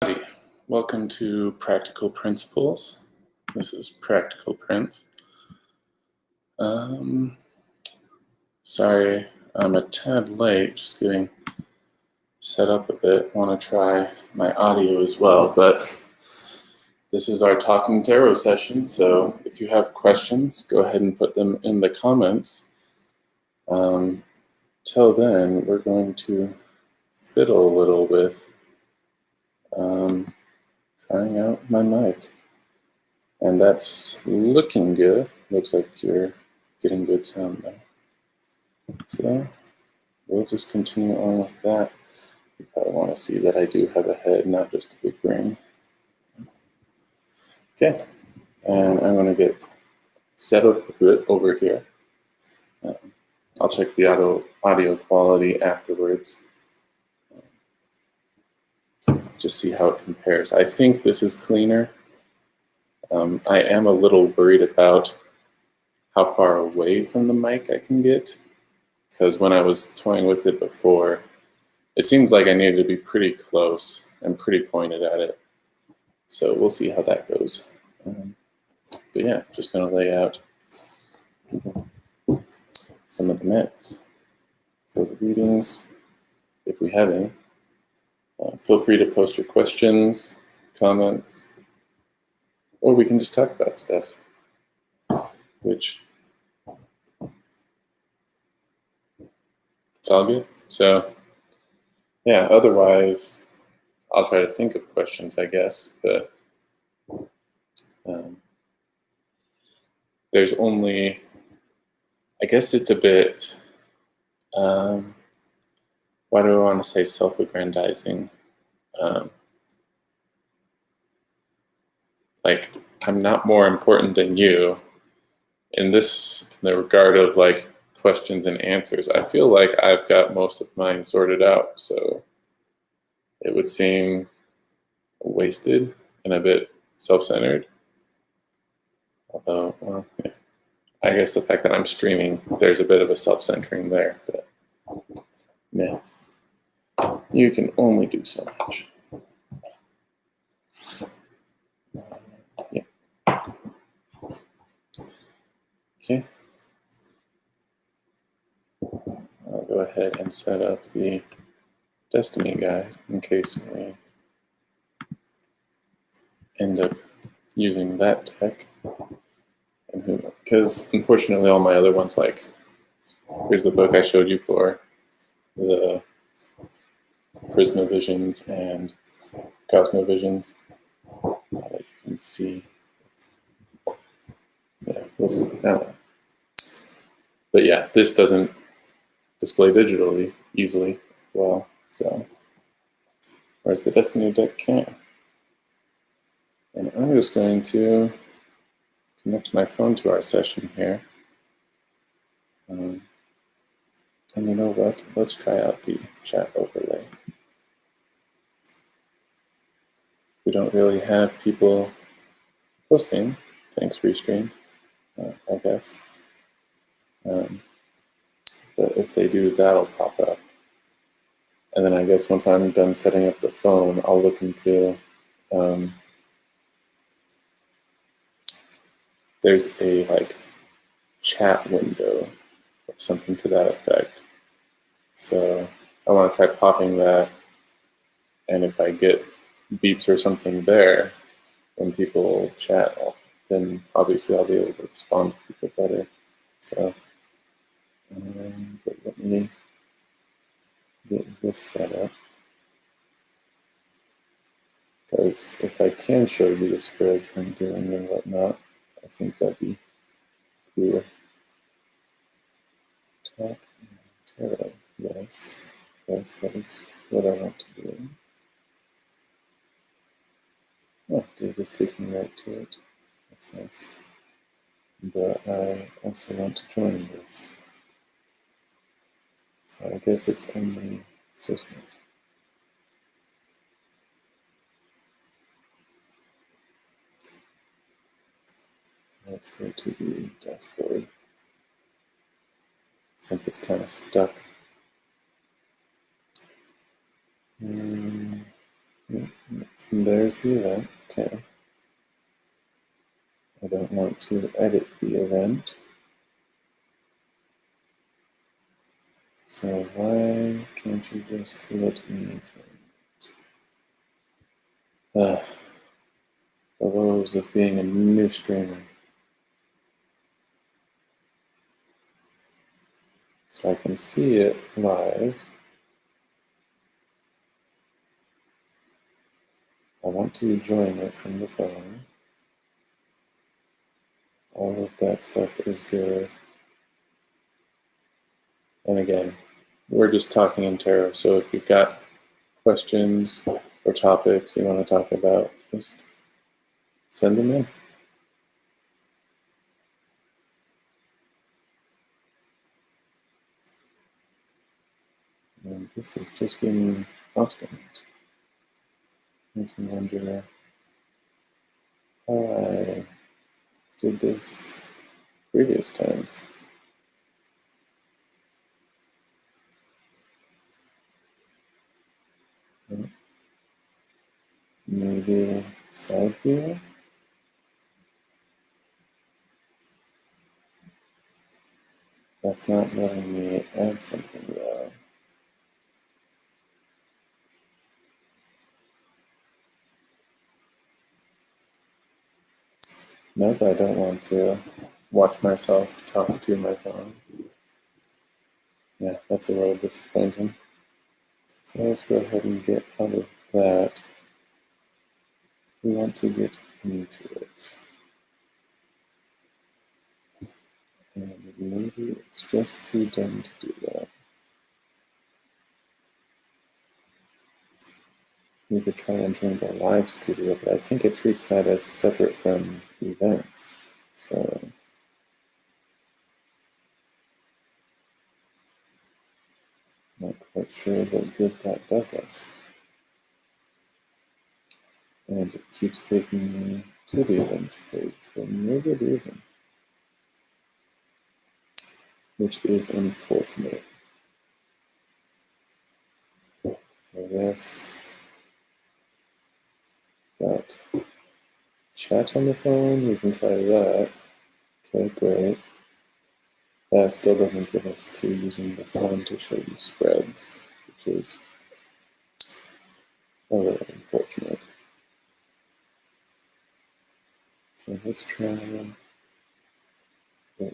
Howdy. Welcome to Practical Principles. This is Practical Prince. Sorry, I'm a tad late, just getting set up a bit. Want to try my audio as well, but this is our Talking Tarot session, so if you have questions, go ahead and put them in the comments. Till then, we're going to fiddle a little with trying out my mic. And that's looking good. Looks like you're getting good sound there. So we'll just continue on with that. You probably want to see that I do have a head, not just a big brain. Okay, and I'm going to get set up a bit over here. I'll check the audio quality afterwards. Just see how it compares. I think this is cleaner. I am a little worried about how far away from the mic I can get, because when I was toying with it before, it seemed like I needed to be pretty close and pretty pointed at it. So we'll see how that goes. But yeah, just going to lay out some of the myths for the readings, if we have any. Feel free to post your questions, comments, or we can just talk about stuff, which it's all good. So yeah, otherwise I'll try to think of questions, I guess, but there's only, I guess it's a bit, why do I want to say self-aggrandizing? Like, I'm not more important than you in the regard of like questions and answers. I feel like I've got most of mine sorted out, so it would seem wasted and a bit self-centered. Although, well, yeah. I guess the fact that I'm streaming, there's a bit of a self-centering there, but yeah, you can only do so much. Yeah. Okay. I'll go ahead and set up the Destiny guide in case we end up using that deck. And because unfortunately all my other ones, like, here's the book I showed you for the Prismavisions and Cosmovisions that you can see. Yeah, we'll see. But yeah, this doesn't display digitally easily well, so whereas the Destiny deck can. And I'm just going to connect my phone to our session here. And you know what? Let's try out the chat overlay. We don't really have people posting. Thanks, Restream, I guess. But if they do, that'll pop up. And then I guess once I'm done setting up the phone, I'll look into, there's a like chat window or something to that effect. So I want to try popping that, and if I get beeps or something there when people chat, then obviously I'll be able to respond to people better. So, but let me get this set up, because if I can show you the spreads I'm doing and whatnot, I think that'd be cool. Talk tarot, yes, that is what I want to do. Oh, they're just taking me right to it. That's nice. But I also want to join this. So I guess it's only source mode. Let's go to the dashboard, since it's kind of stuck. And there's the event. Okay. I don't want to edit the event. So why can't you just let me join it? The woes of being a new streamer. So I can see it live. I want to join it from the phone. All of that stuff is good. And again, we're just talking in tarot. So if you've got questions or topics you want to talk about, just send them in. And this is just being obstinate. Makes me wonder how I did this previous times. Maybe side view? That's not letting me add something though. Nope, I don't want to watch myself talk to my phone. Yeah, that's a little disappointing. So let's go ahead and get out of that. We want to get into it. And maybe it's just too dumb to do that. We could try entering the live studio, but I think it treats that as separate from events. So not quite sure what good that does us. And it keeps taking me to the events page for no good reason, which is unfortunate. I guess got chat on the phone, we can try that. Okay, great. That still doesn't get us to using the phone to show you spreads, which is a little unfortunate. So let's try,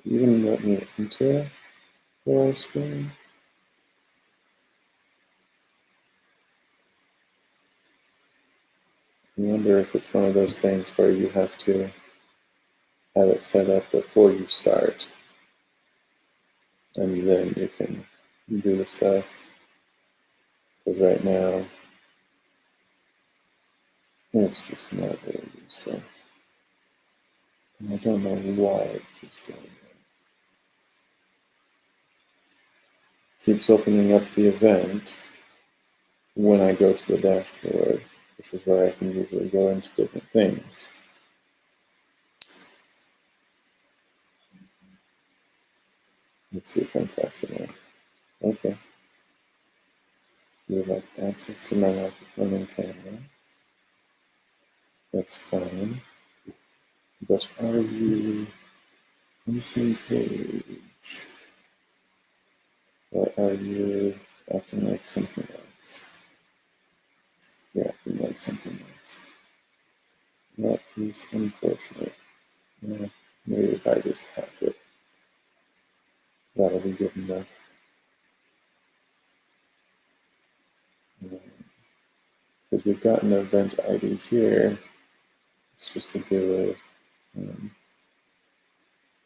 even let me enter the live stream. I wonder if it's one of those things where you have to have it set up before you start, and then you can do the stuff. Because right now, it's just not very useful. And I don't know why it keeps doing that. It keeps opening up the event when I go to the dashboard, which is where I can usually go into different things. Let's see if I'm fast enough. Okay. You would like access to my microphone and camera. That's fine. But are you on the same page? Or are you acting like something else? You're acting like something else. That is unfortunate. Yeah, maybe if I just hack it, that'll be good enough. Because we've got an event ID here. It's just to do it.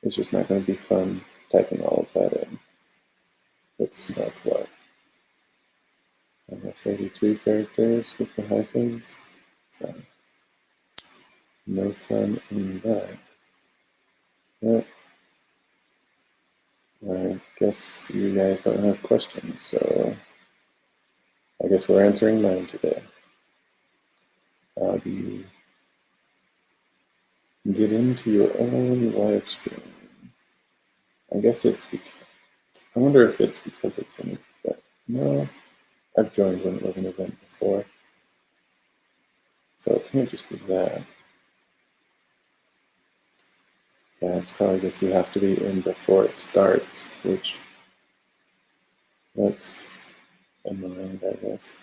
It's just not going to be fun typing all of that in. It's like what? 32 characters with the hyphens. So no fun in that. But I guess you guys don't have questions, so I guess we're answering mine today. How do you get into your own live stream? I guess it's because, I wonder if it's because it's an event. No, I've joined when it was an event before. So it can't just be that. Yeah, it's probably just you have to be in before it starts, which that's annoying, I guess.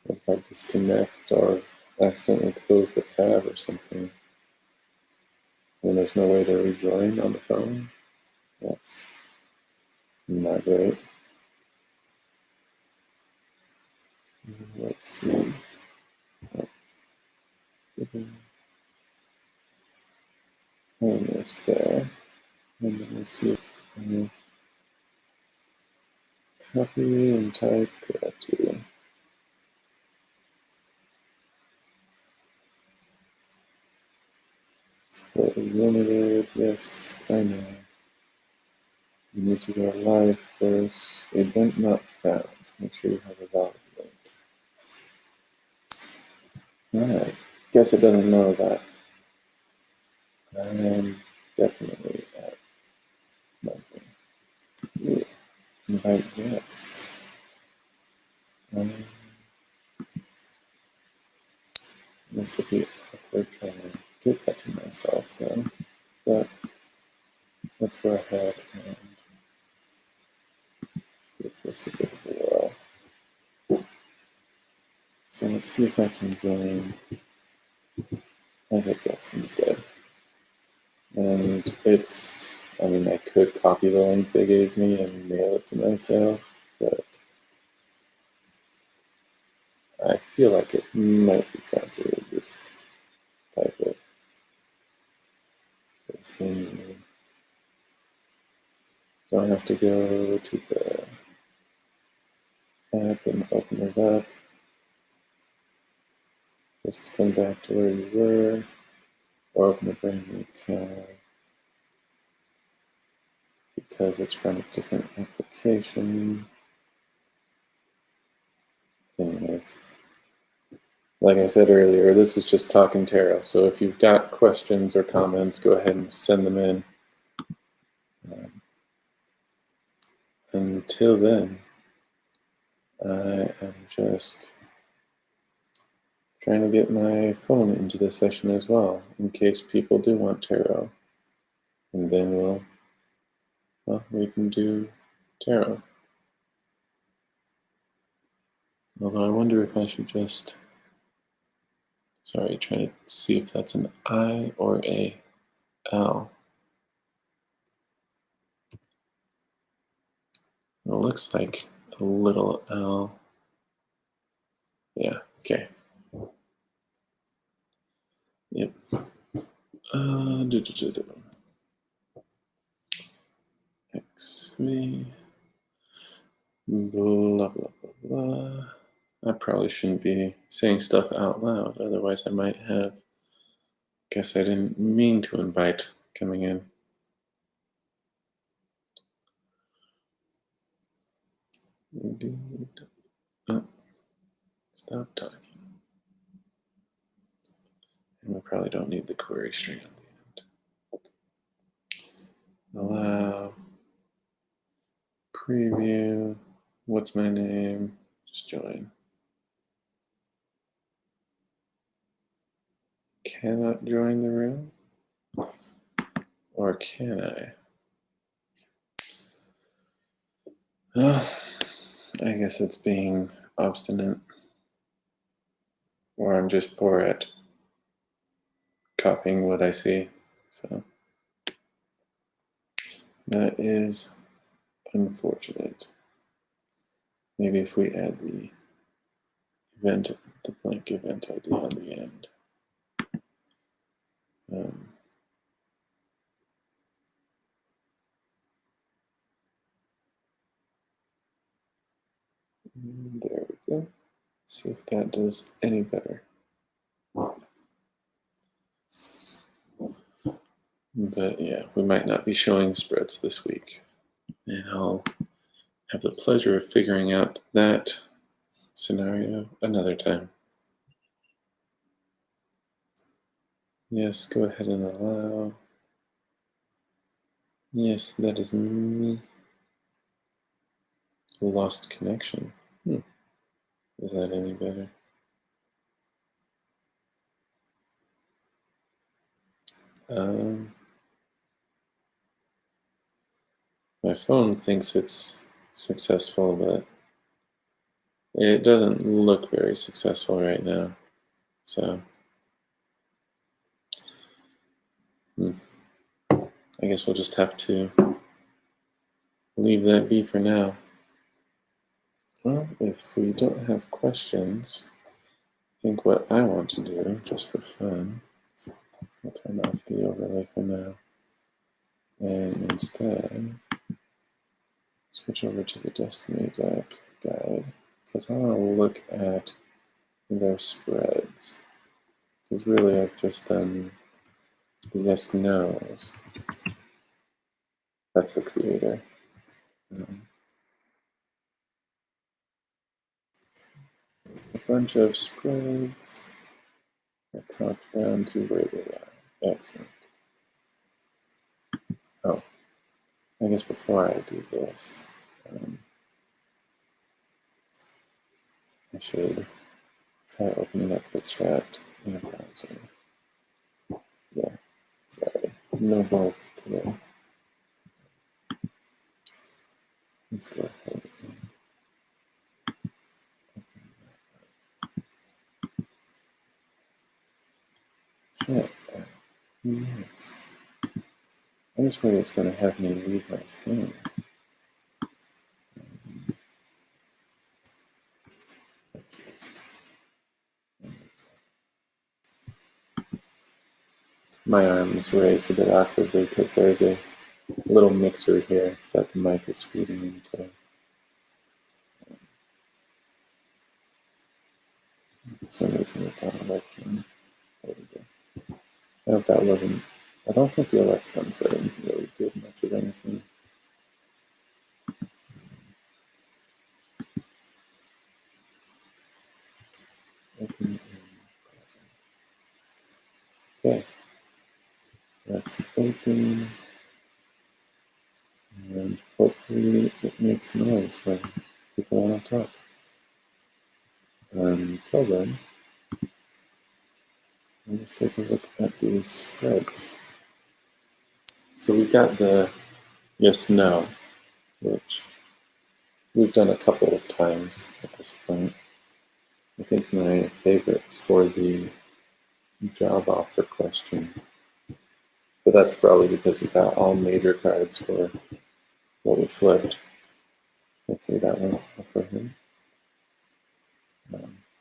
If I disconnect or accidentally close the tab or something, and there's no way to rejoin on the phone, that's not great. Let's see. Almost there. And then we'll see if I copy and type correctly. Support is limited. Yes, I know. You need to go live first. Event not found. Make sure you have a valid link. Alright. Guess it doesn't know that. I am definitely at nothing. Ooh, invite guests. This would be awkward trying to get that to myself though. But let's go ahead and give this a bit of a whirl. So let's see if I can join as a guest instead. And it's, I mean, I could copy the link they gave me and mail it to myself, but I feel like it might be faster to just type it. Because then you don't have to go to the app and open it up just to come back to where you were, or open a brand new tab because it's from a different application. Anyways, like I said earlier, this is just Talking Tarot, so if you've got questions or comments, go ahead and send them in. Until then, I am just trying to get my phone into the session as well, in case people do want tarot. And then we can do tarot. Although I wonder if I should just, sorry, trying to see if that's an I or a L. It looks like a little L. Yeah, okay. Yep. XV. Blah, blah, blah, blah. I probably shouldn't be saying stuff out loud, otherwise I might have, guess I didn't mean to invite coming in. Oh, stop talking. And we probably don't need the query string at the end. Allow. Preview. What's my name? Just join. Cannot join the room? Or can I? Oh, I guess it's being obstinate. Or I'm just poor at copying what I see. So that is unfortunate. Maybe if we add the blank event ID on the end. There we go. See if that does any better. But yeah, we might not be showing spreads this week. And I'll have the pleasure of figuring out that scenario another time. Yes, go ahead and allow. Yes, that is me. Lost connection. Is that any better? My phone thinks it's successful, but it doesn't look very successful right now. So, I guess we'll just have to leave that be for now. Well, if we don't have questions, I think what I want to do, just for fun, I'll turn off the overlay for now, and instead switch over to the Destiny Deck guide, because I want to look at their spreads. Because really I've just done the yes/no's. That's the creator. A bunch of spreads. Let's hop down to where they are. Excellent. Oh, I guess before I do this, I should try opening up the chat in a browser. Yeah, sorry, no more today. Let's go ahead and chat. Yes. I just worry it's going to have me leave my thing. My arm's raised a bit awkwardly because there's a little mixer here that the mic is feeding into. For some reason it's on Electron. There we go. I hope that wasn't... I don't think the Electron setting really did much of anything. Open. Okay. That's open. And hopefully it makes noise when people want to talk. Until then, let's take a look at these spreads. So we've got the yes/no, which we've done a couple of times at this point. I think my favorite is for the job offer question. But that's probably because you got all major cards for what we flipped. Hopefully that went well for him.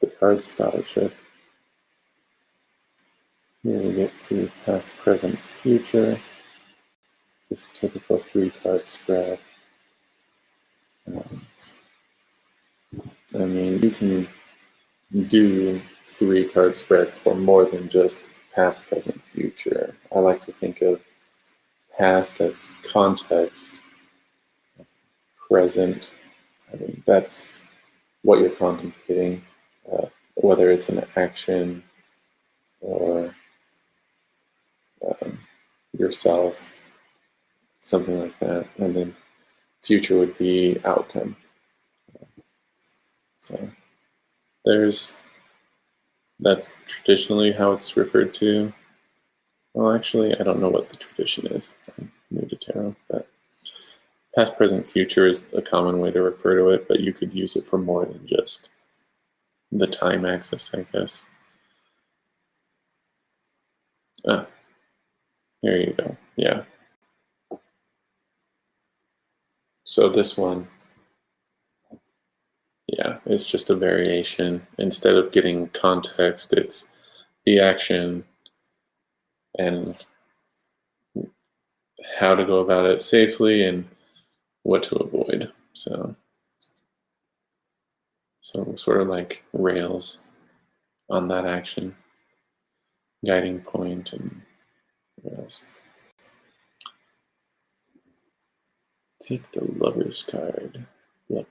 The cards thought it should. Here we get to past, present, future. Just a typical 3-card spread. I mean, you can do 3-card spreads for more than just past, present, future. I like to think of past as context, present. I mean, that's what you're contemplating, whether it's an action or yourself, something like that. And then future would be outcome. So that's traditionally how it's referred to. Well, actually, I don't know what the tradition is. I'm new to tarot, but past, present, future is a common way to refer to it, but you could use it for more than just the time axis, I guess. Ah, there you go. Yeah. So this one, yeah, it's just a variation. Instead of getting context, it's the action and how to go about it safely and what to avoid. So sort of like rails on that action, guiding point and rails. Take the Lover's card. Yep.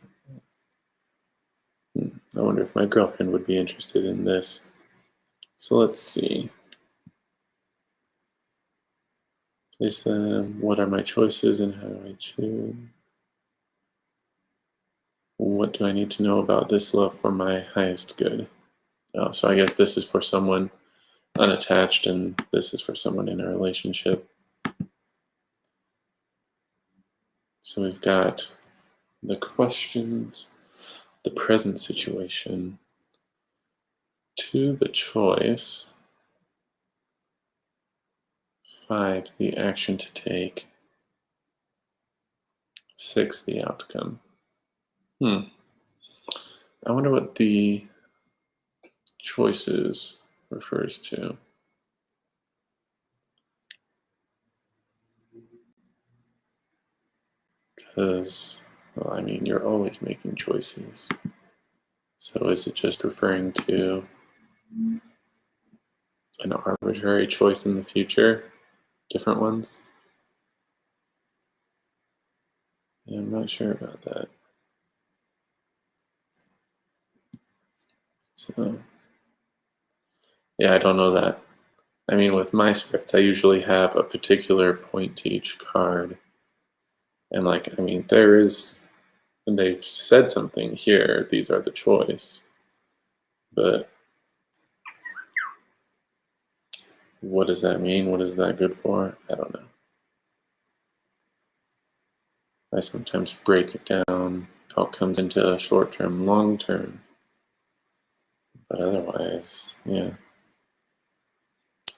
I wonder if my girlfriend would be interested in this. So let's see. Place them. What are my choices and how do I choose? What do I need to know about this love for my highest good? Oh, so I guess this is for someone unattached, and this is for someone in a relationship. So we've got the questions, the present situation, 2, the choice, 5, the action to take, 6, the outcome. I wonder what the choices refers to. Because, well, I mean, you're always making choices. So is it just referring to an arbitrary choice in the future? Different ones? Yeah, I'm not sure about that. So, yeah, I don't know that. I mean, with my scripts, I usually have a particular point to each card. And like, I mean, and they've said something here, these are the choice. But what does that mean? What is that good for? I don't know. I sometimes break it down, outcomes into short-term, long-term. But otherwise, yeah.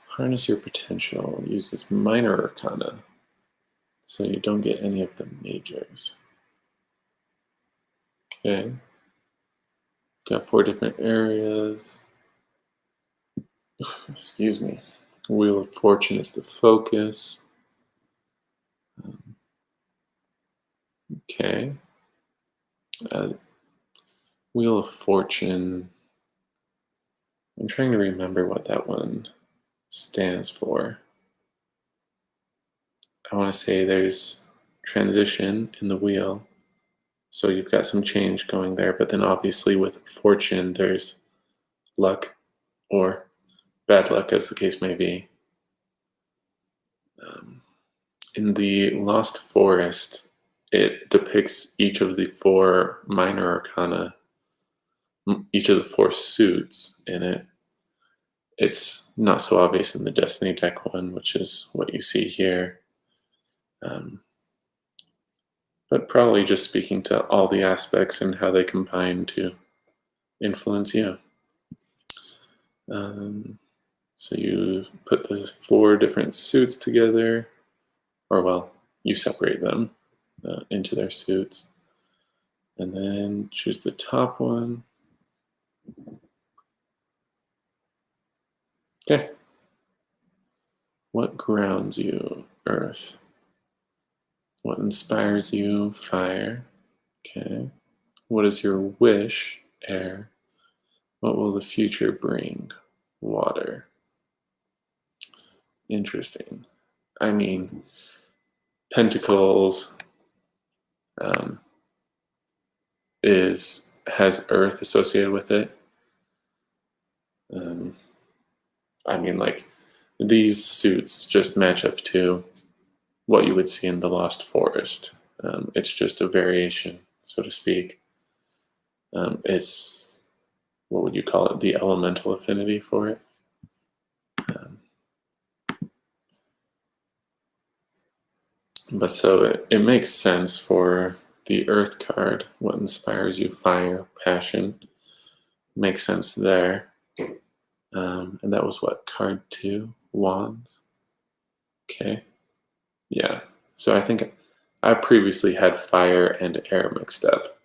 Harness your potential uses minor arcana, so you don't get any of the majors. Okay. Got 4 different areas. Excuse me. Wheel of Fortune is the focus. Okay. Wheel of Fortune. I'm trying to remember what that one stands for. I want to say there's transition in the wheel. So you've got some change going there, but then obviously with fortune, there's luck or bad luck, as the case may be. In the Lost Forest, it depicts each of the 4 minor arcana, each of the 4 suits in it. It's not so obvious in the Destiny deck one, which is what you see here. But probably just speaking to all the aspects and how they combine to influence you. So you put the 4 different suits together, or well, you separate them into their suits, and then choose the top one. Okay. What grounds you? Earth. What inspires you? Fire. Okay. What is your wish? Air. What will the future bring? Water. Interesting. I mean, Pentacles has Earth associated with it. I mean, like, these suits just match up to what you would see in the Lost Forest. It's just a variation, so to speak. It's, what would you call it, the elemental affinity for it. But so it makes sense for the Earth card, what inspires you, fire, passion, makes sense there. And that was what, card 2, Wands? Okay, yeah. So I think I previously had fire and air mixed up.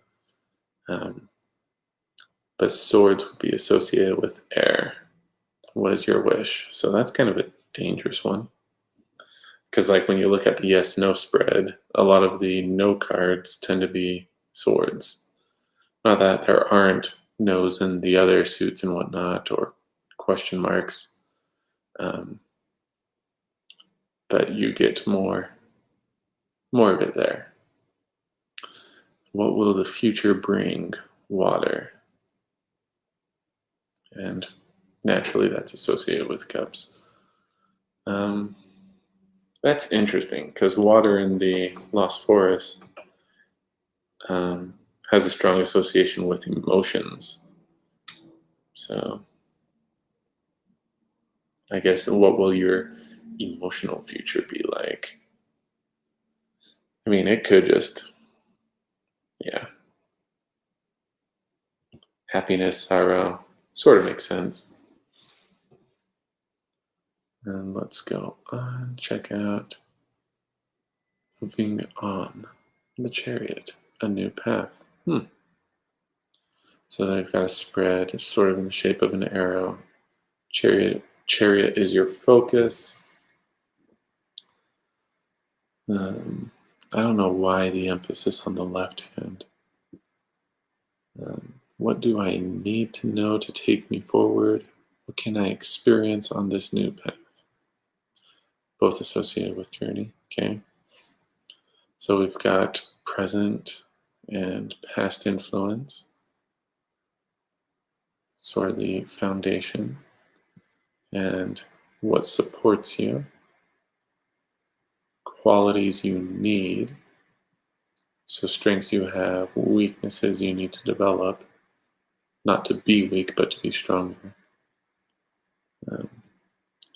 But swords would be associated with air. What is your wish? So that's kind of a dangerous one. Because like when you look at the yes-no spread, a lot of the no cards tend to be swords. Not that there aren't no's in the other suits and whatnot, or question marks. But you get more of it there. What will the future bring? Water. And naturally that's associated with cups. That's interesting, because water in the Lost Forest has a strong association with emotions. So I guess, what will your emotional future be like? I mean, it could just, yeah, happiness, sorrow, sort of makes sense. And let's go on, check out moving on. The Chariot, a new path. So they've got a spread, it's sort of in the shape of an arrow. Chariot is your focus. I don't know why the emphasis on the left hand. What do I need to know to take me forward? What can I experience on this new path? Both associated with journey, okay? So we've got present and past influence, sort of the foundation, and what supports you, qualities you need, so strengths you have, weaknesses you need to develop, not to be weak, but to be stronger.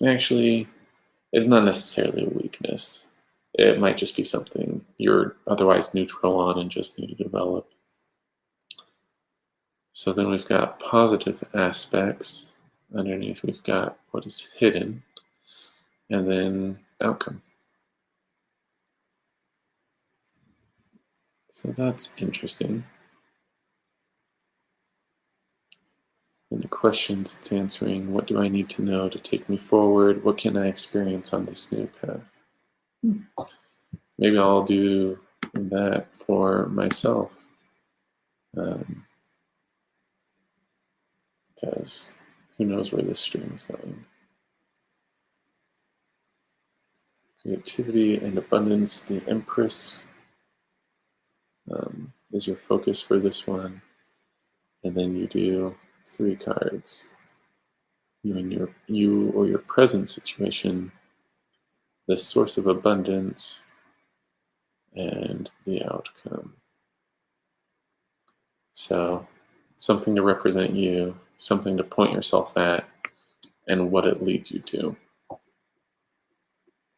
Actually, it's not necessarily a weakness. It might just be something you're otherwise neutral on and just need to develop. So then we've got positive aspects. Underneath we've got what is hidden, and then outcome. So that's interesting. In the questions, it's answering, what do I need to know to take me forward? What can I experience on this new path? Maybe I'll do that for myself. Because who knows where this stream is going. Creativity and abundance, the Empress is your focus for this one. And then you do 3 cards. You or your present situation, the source of abundance, and the outcome. So something to represent you, something to point yourself at, and what it leads you to,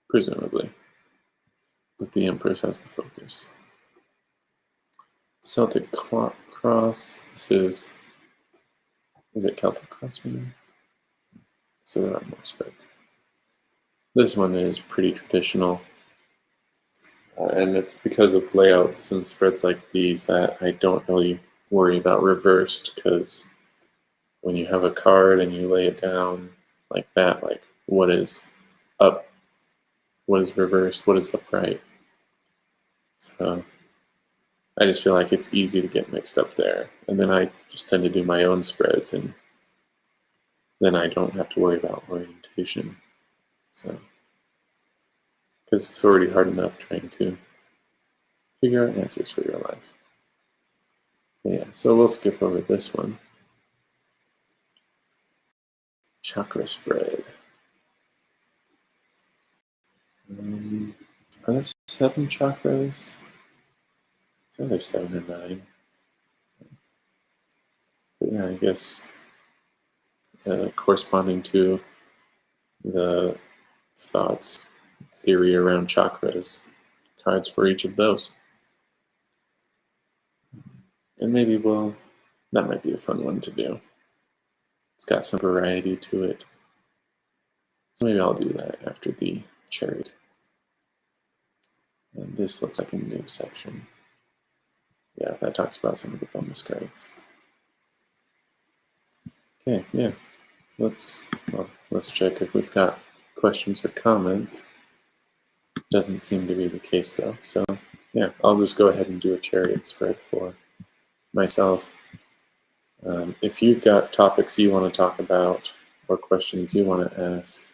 presumably, with the Empress as the focus. Celtic Cross, this is it Celtic Cross maybe? So there are more spreads. This one is pretty traditional, and it's because of layouts and spreads like these that I don't really worry about reversed, because when you have a card and you lay it down like that, like what is up, what is reversed, what is upright. So I just feel like it's easy to get mixed up there. And then I just tend to do my own spreads, and then I don't have to worry about orientation. So, because it's already hard enough trying to figure out answers for your life. But yeah, so we'll skip over this one. Chakra spread. Are there 7 chakras? It's either 7 or 9. But yeah, I guess corresponding to the thoughts, theory around chakras, cards for each of those. And maybe, well, that might be a fun one to do. It's got some variety to it. So maybe I'll do that after the Chariot. And this looks like a new section. Yeah, that talks about some of the bonus cards. Okay, yeah. Let's check if we've got questions or comments. Doesn't seem to be the case though. So yeah, I'll just go ahead and do a Chariot spread for myself. If you've got topics you want to talk about or questions you want to ask,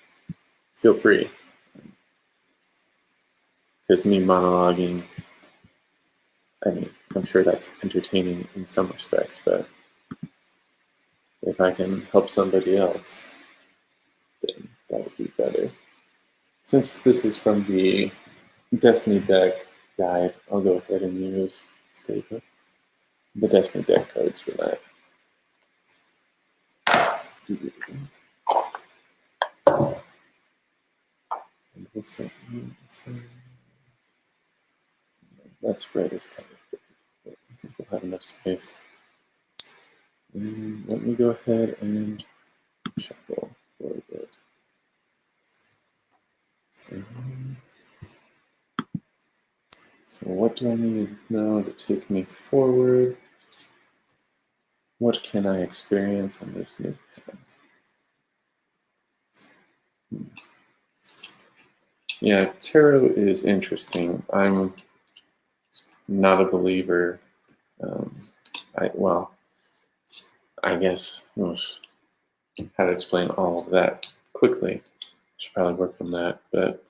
feel free. Because me monologuing, I mean, I'm sure that's entertaining in some respects, but if I can help somebody else, then that would be better. Since this is from the Destiny deck guide, I'll go ahead and use the Destiny deck cards for that. That spread is kind of big, but I think we'll have enough space. And let me go ahead and shuffle for a bit. So what do I need now to take me forward? What can I experience on this new path? Yeah, tarot is interesting. I'm not a believer. I guess how to explain all of that quickly. Should probably work on that, but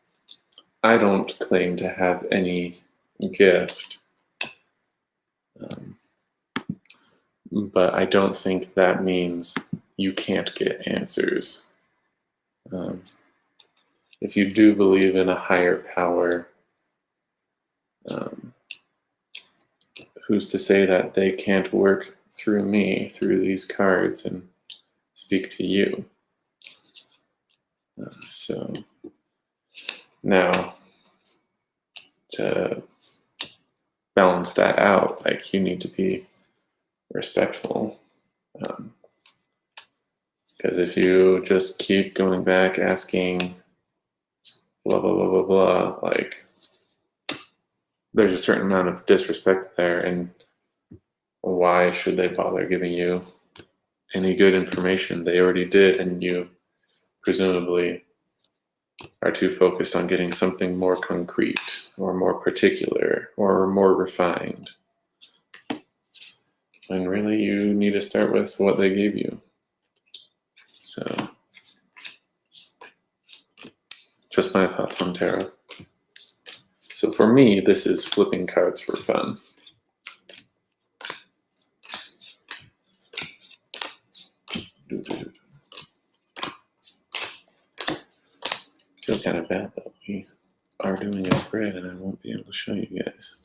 I don't claim to have any gift. But I don't think that means you can't get answers. If you do believe in a higher power, who's to say that they can't work through me, through these cards, and speak to you? So now, to balance that out, like, you need to be respectful. Because if you just keep going back asking blah, blah, blah, blah, blah, like, there's a certain amount of disrespect there, and why should they bother giving you any good information? They already did, and you presumably are too focused on getting something more concrete or more particular or more refined. And really, you need to start with what they gave you. So, just my thoughts on tarot. So for me, this is flipping cards for fun. I feel kind of bad that we are doing a spread and I won't be able to show you guys.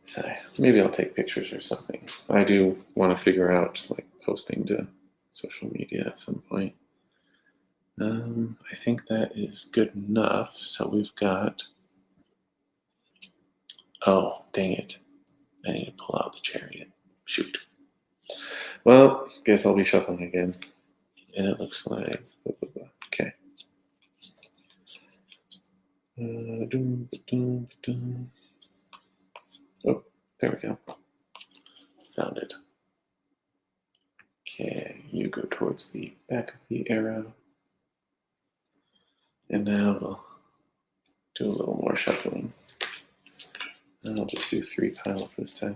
So maybe I'll take pictures or something. I do want to figure out like posting to social media at some point. I think that is good enough. So we've got, oh, dang it. I need to pull out the Chariot. Shoot. Well, guess I'll be shuffling again. And it looks like, blah, blah, blah. Okay. Oh, there we go. Found it. Okay, you go towards the back of the arrow. And now we'll do a little more shuffling. And I'll just do 3 piles this time.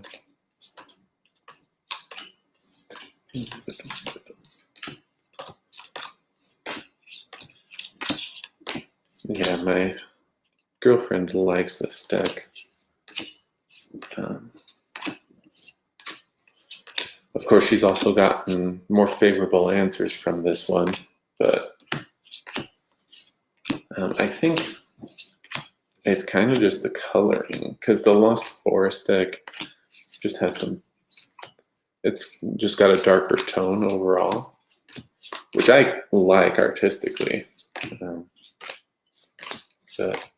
Yeah, my girlfriend likes this deck. Of course, she's also gotten more favorable answers from this one, but I think it's kind of just the coloring, because the Lost Forest deck just has some, it's just got a darker tone overall, which I like artistically. But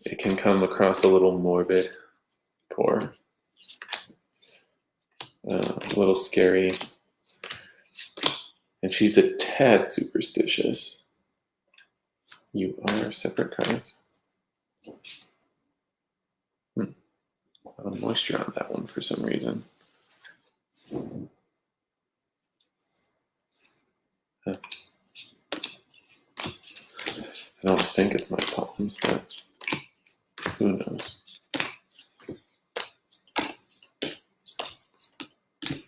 it can come across a little morbid for a little scary. And she's a tad superstitious. You are separate cards. A lot of moisture on that one for some reason. Huh. I don't think it's my palms, but who knows?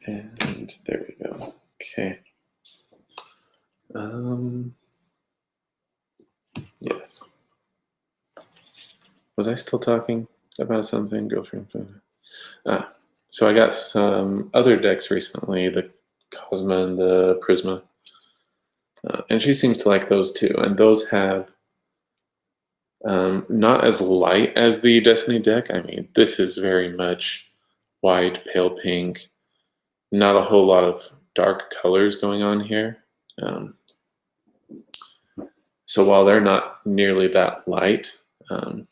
And there we go. Okay. Yes. Was I still talking about something? Girlfriend. So I got some other decks recently, the Cosma and the Prisma. And she seems to like those too. And those have not as light as the Destiny deck. I mean, this is very much white, pale pink, not a whole lot of dark colors going on here. So while they're not nearly that light, I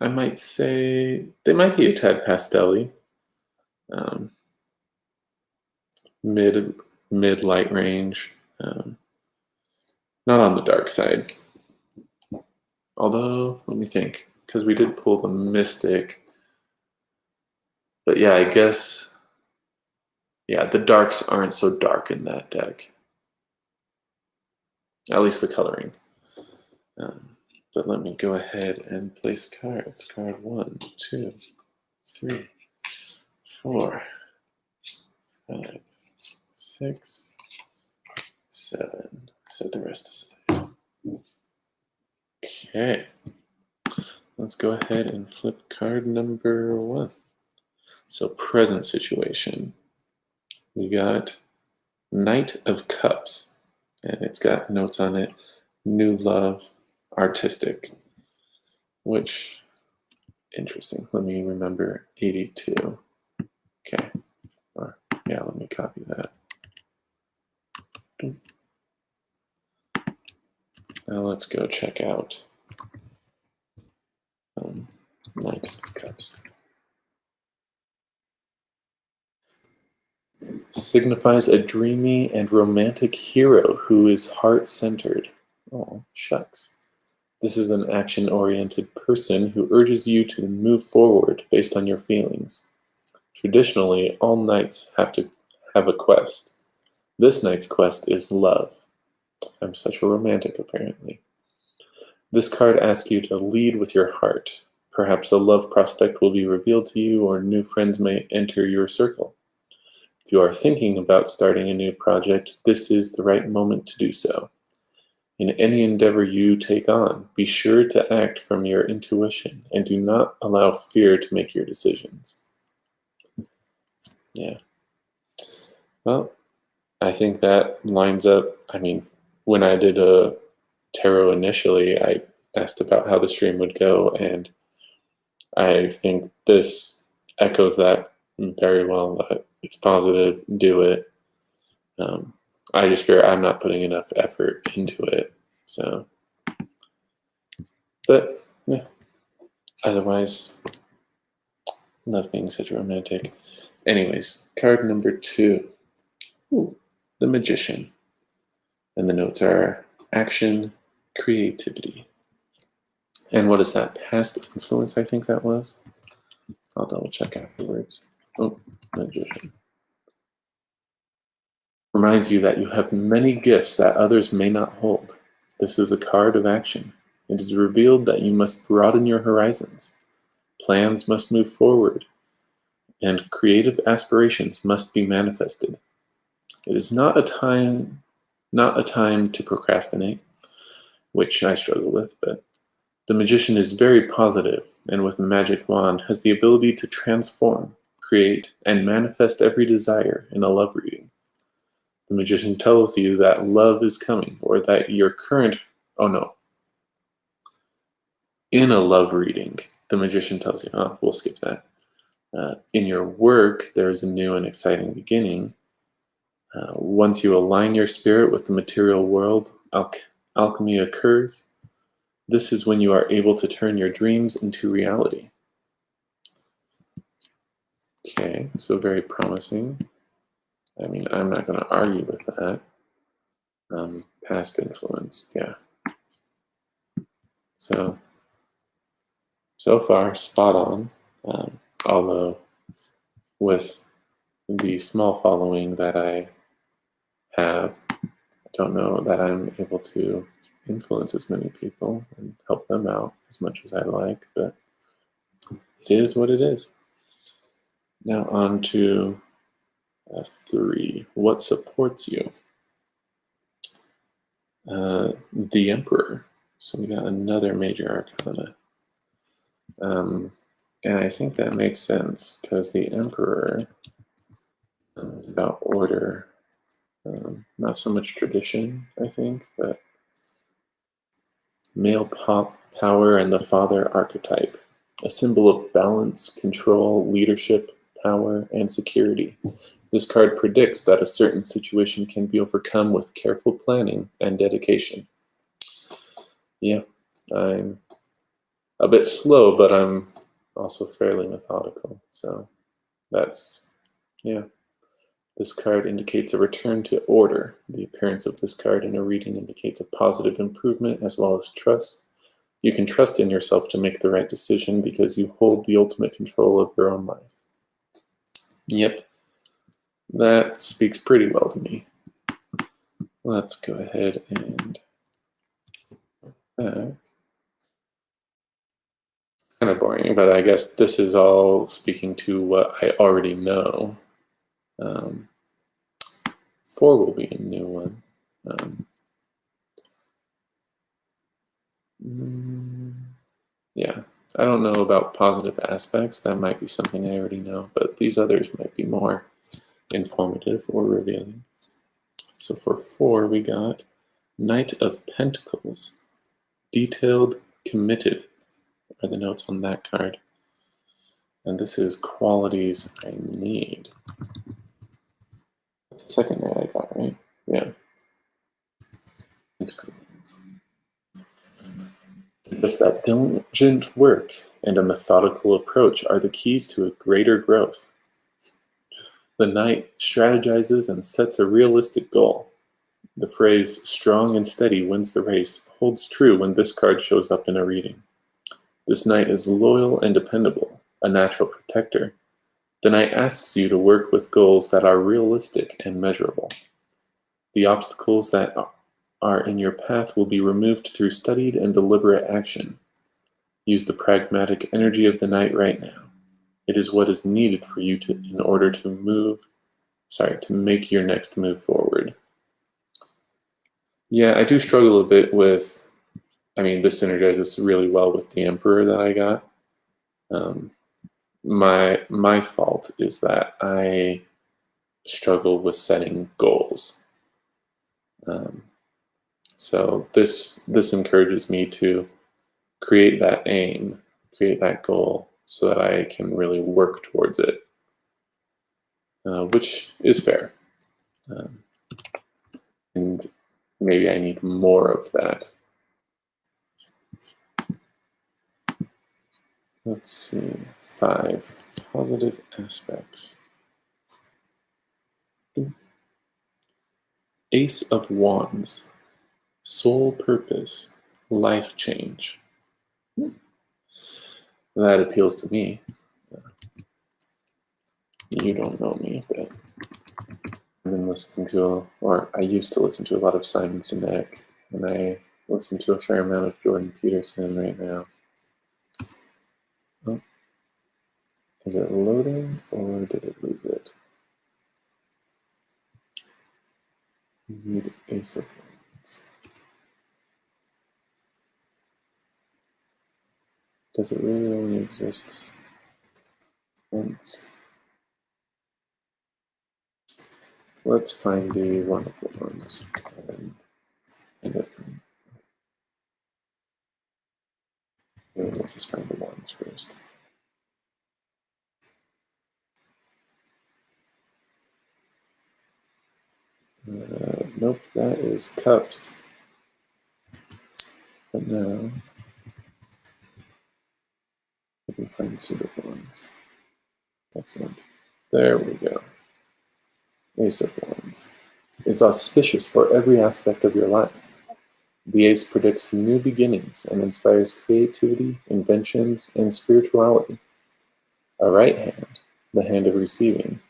might say they might be a tad pastel-y, mid light range, not on the dark side. Although, let me think, because we did pull the Mystic. But yeah, I guess, yeah, the darks aren't so dark in that deck. At least the coloring. But let me go ahead and place cards. Card 1, 2, 3, 4, 5, 6, 7. Set the rest aside. Okay. Let's go ahead and flip card number 1. So present situation. We got Knight of Cups. And it's got notes on it. New love, artistic. Which, interesting. Let me remember 82. Okay. Or, yeah, let me copy that. Now let's go check out Knight of Cups. Signifies a dreamy and romantic hero who is heart-centered. Oh, shucks. This is an action-oriented person who urges you to move forward based on your feelings. Traditionally, all knights have to have a quest. This knight's quest is love. I'm such a romantic, apparently. This card asks you to lead with your heart. Perhaps a love prospect will be revealed to you, or new friends may enter your circle. If you are thinking about starting a new project, this is the right moment to do so. In any endeavor you take on, be sure to act from your intuition and do not allow fear to make your decisions. Yeah. Well, I think that lines up. I mean, when I did a tarot initially, I asked about how the stream would go, and I think this echoes that very well, that it's positive, do it. I just fear I'm not putting enough effort into it, so. But, yeah, otherwise, love being such a romantic. Anyways, card number 2. Ooh, the Magician. And the notes are action, creativity. And what is that? Past influence, I think that was. I'll double check afterwards. Oh, Magician. Reminds you that you have many gifts that others may not hold. This is a card of action. It is revealed that you must broaden your horizons. Plans must move forward, and creative aspirations must be manifested. It is not a time to procrastinate, which I struggle with, but the Magician is very positive, and with a magic wand has the ability to transform, create, and manifest every desire in a love reading. The Magician tells you that love is coming, or that your current, in a love reading, the Magician tells you, we'll skip that. In your work, there is a new and exciting beginning. Once you align your spirit with the material world, alchemy occurs. This is when you are able to turn your dreams into reality. Okay, so very promising. I mean, I'm not going to argue with that. Past influence, yeah. So far, spot on. Although, with the small following that I have, I don't know that I'm able to influence as many people and help them out as much as I like, but it is what it is. Now on to 3. What supports you? The Emperor. So we got another major arcana. And I think that makes sense because the Emperor is about order. Not so much tradition, I think, but male power and the father archetype. A symbol of balance, control, leadership, power, and security. This card predicts that a certain situation can be overcome with careful planning and dedication. Yeah, I'm a bit slow, but I'm also fairly methodical. So that's, yeah. This card indicates a return to order. The appearance of this card in a reading indicates a positive improvement as well as trust. You can trust in yourself to make the right decision because you hold the ultimate control of your own life. Yep, that speaks pretty well to me. Let's go ahead and kind of boring, but I guess this is all speaking to what I already know. 4 will be a new one. Yeah, I don't know about positive aspects. That might be something I already know, but these others might be more informative or revealing. So for 4, we got Knight of Pentacles. Detailed, committed are the notes on that card. And this is qualities I need. That's the second night I got, right? Yeah. Just that diligent work and a methodical approach are the keys to a greater growth. The knight strategizes and sets a realistic goal. The phrase, strong and steady wins the race, holds true when this card shows up in a reading. This knight is loyal and dependable, a natural protector. The knight asks you to work with goals that are realistic and measurable. The obstacles that are in your path will be removed through studied and deliberate action. Use the pragmatic energy of the knight right now. It is what is needed for you in order to make your next move forward. Yeah, I do struggle a bit with, this synergizes really well with the Emperor that I got. My fault is that I struggle with setting goals. So this encourages me to create that aim, create that goal, so that I can really work towards it, which is fair. And maybe I need more of that. Let's see, 5 positive aspects. Ace of Wands, soul purpose, life change. That appeals to me. You don't know me, but I've been listening to, or I used to listen to a lot of Simon Sinek, and I listen to a fair amount of Jordan Peterson right now. Oh, is it loading, or did it lose it? We need Ace of Wands. Does it really only exist once? Let's find the One of the Wands and we'll just find the Wands first. Nope, that is Cups. But now we can find Suit of Wands. Excellent. There we go. Ace of Wands is auspicious for every aspect of your life. The ace predicts new beginnings and inspires creativity, inventions, and spirituality. A right hand, the hand of receiving.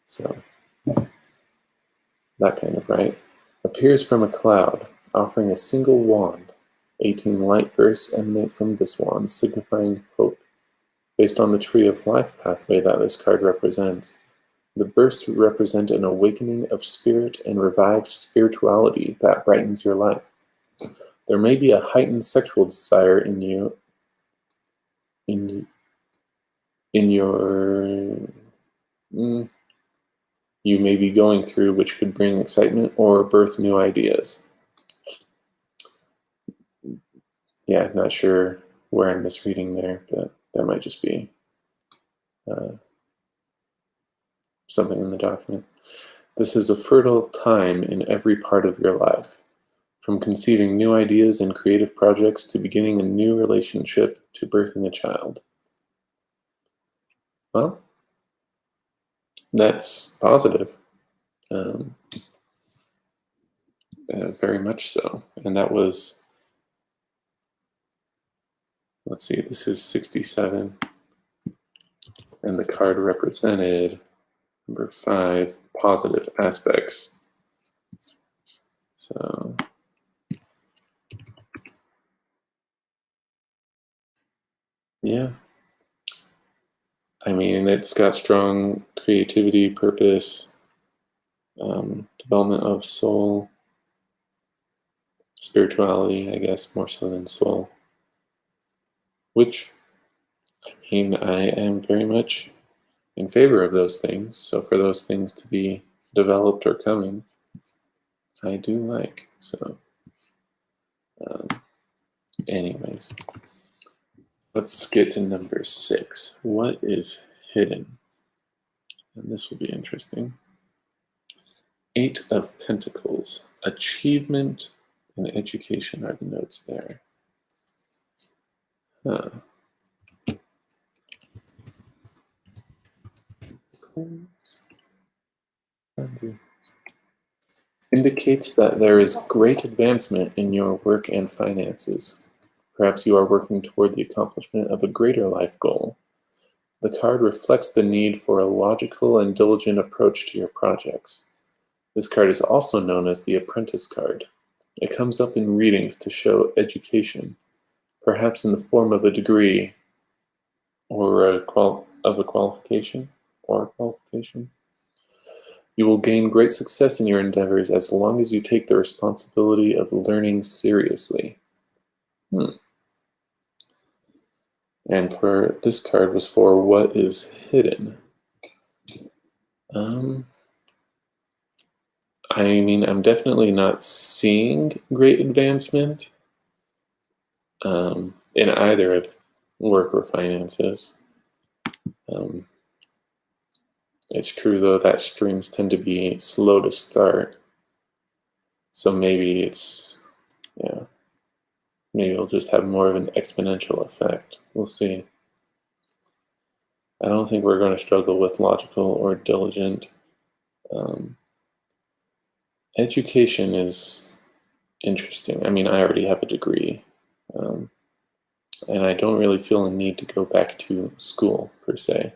So, that kind of right, appears from a cloud, offering a single wand. 18 light bursts emanate from this wand, signifying hope. Based on the Tree of Life pathway that this card represents, the bursts represent an awakening of spirit and revived spirituality that brightens your life. There may be a heightened sexual desire in you, you may be going through, which could bring excitement or birth new ideas. Yeah, not sure where I'm misreading there, but that might just be something in the document. This is a fertile time in every part of your life, from conceiving new ideas and creative projects to beginning a new relationship to birthing a child. Well, that's positive. Very much so. And that was, let's see, this is 67. And the card represented, number 5, positive aspects. So, yeah. I mean, it's got strong creativity, purpose, development of soul, spirituality, I guess, more so than soul. Which, I mean, I am very much in favor of those things. So for those things to be developed or coming, I do like. So, anyways, let's get to number 6. What is hidden? And this will be interesting. 8 of Pentacles. Achievement and education are the notes there. Indicates that there is great advancement in your work and finances. Perhaps you are working toward the accomplishment of a greater life goal. The card reflects the need for a logical and diligent approach to your projects. This card is also known as the Apprentice card. It comes up in readings to show education, perhaps in the form of a degree or a qualification. You will gain great success in your endeavors as long as you take the responsibility of learning seriously. And for this card was for what is hidden. I mean, I'm definitely not seeing great advancement in either of work or finances. It's true, though, that streams tend to be slow to start. So maybe it's, yeah, maybe it'll just have more of an exponential effect. We'll see. I don't think we're going to struggle with logical or diligent. Education is interesting. I mean, I already have a degree, and I don't really feel a need to go back to school, per se.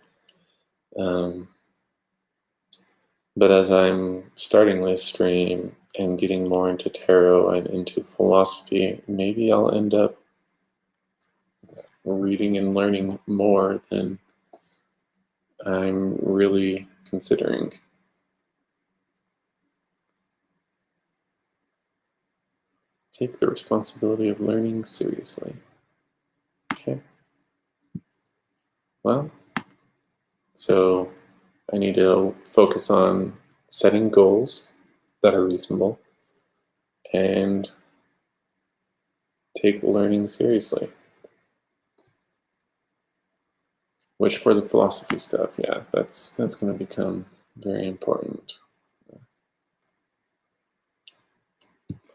But as I'm starting this stream and getting more into tarot and into philosophy, maybe I'll end up reading and learning more than I'm really considering. Take the responsibility of learning seriously. Okay. Well, so I need to focus on setting goals that are reasonable and take learning seriously. Which for the philosophy stuff, yeah, that's going to become very important.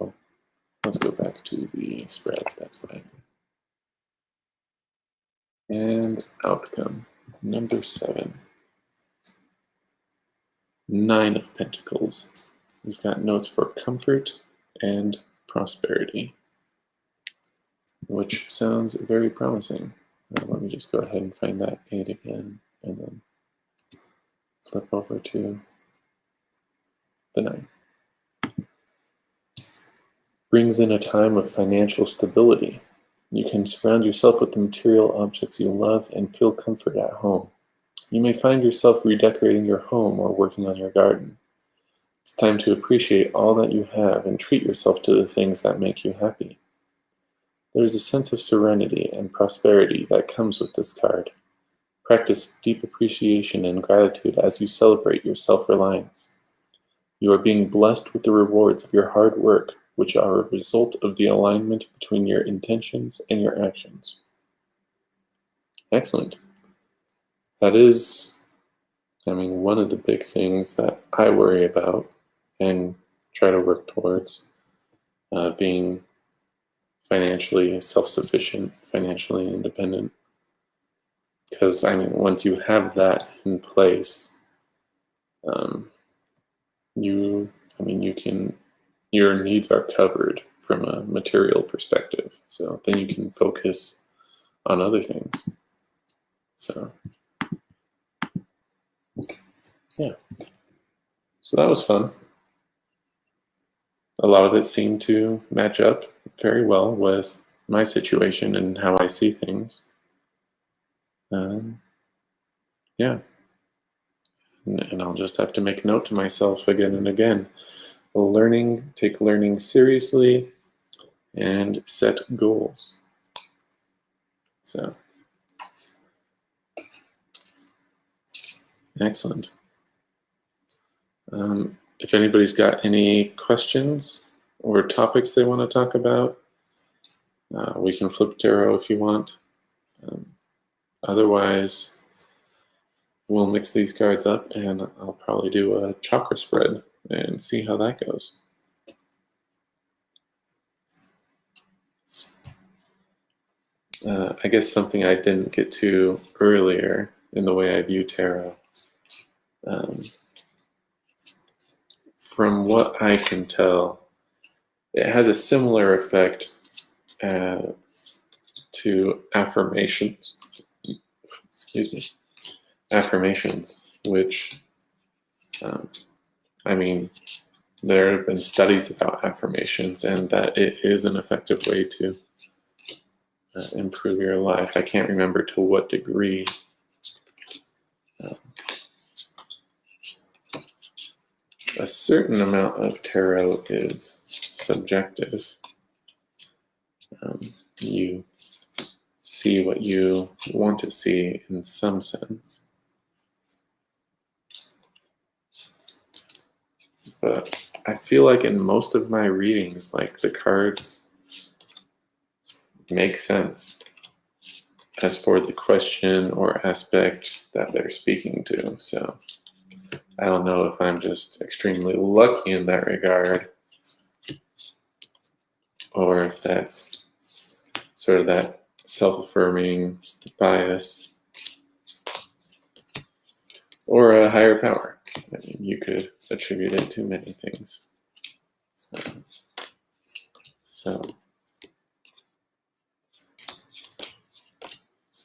Oh, let's go back to the spread. That's what I mean. And outcome, number 7. 9 of Pentacles. We've got notes for comfort and prosperity, which sounds very promising. Let me just go ahead and find that 8 again, and then flip over to the 9. Brings in a time of financial stability. You can surround yourself with the material objects you love and feel comfort at home. You may find yourself redecorating your home or working on your garden. It's time to appreciate all that you have and treat yourself to the things that make you happy. There is a sense of serenity and prosperity that comes with this card. Practice deep appreciation and gratitude as you celebrate your self-reliance. You are being blessed with the rewards of your hard work, which are a result of the alignment between your intentions and your actions. Excellent. That is, I mean, one of the big things that I worry about and try to work towards being financially self-sufficient, financially independent. Because, I mean, once you have that in place, um, your needs are covered from a material perspective. So then you can focus on other things. So, yeah. So that was fun. A lot of it seemed to match up very well with my situation and how I see things. Yeah. And I'll just have to make note to myself again and again. Take learning seriously, and set goals. So, excellent. If anybody's got any questions or topics they want to talk about, we can flip tarot if you want. Otherwise, we'll mix these cards up and I'll probably do a chakra spread and see how that goes. I guess something I didn't get to earlier in the way I view tarot. From what I can tell, it has a similar effect to affirmations. Excuse me. Affirmations, which, I mean, there have been studies about affirmations and that it is an effective way to improve your life. I can't remember to what degree. A certain amount of tarot is subjective. You see what you want to see in some sense. But I feel like in most of my readings, like the cards make sense as for the question or aspect that they're speaking to. So I don't know if I'm just extremely lucky in that regard, or if that's sort of that self-affirming bias, or a higher power. I mean, you could attribute it to many things. So,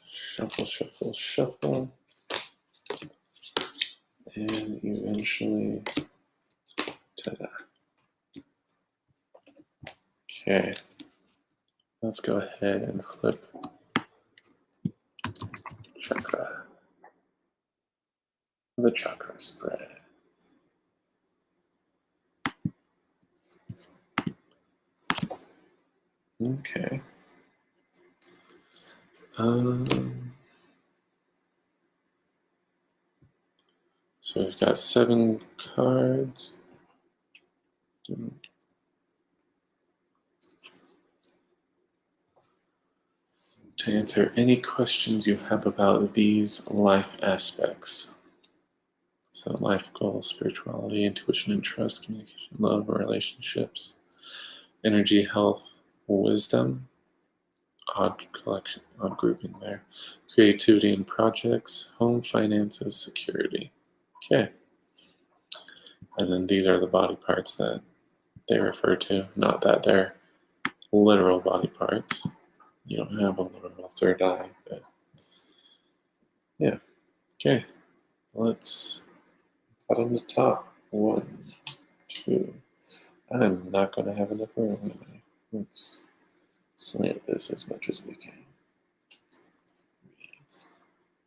shuffle, shuffle, shuffle, and eventually, ta-da. Okay, let's go ahead and flip chakra. The chakra spread. Okay. So we've got 7 cards. To answer any questions you have about these life aspects. So life goals, spirituality, intuition and trust, communication, love, relationships, energy, health, wisdom, odd collection, odd grouping there, creativity and projects, home, finances, security. Okay. And then these are the body parts that they refer to, not that they're literal body parts. You don't have a literal third eye, but yeah. Okay. Let's cut on the top. 1, 2. I'm not going to have enough room, am I? Let's slant this as much as we can.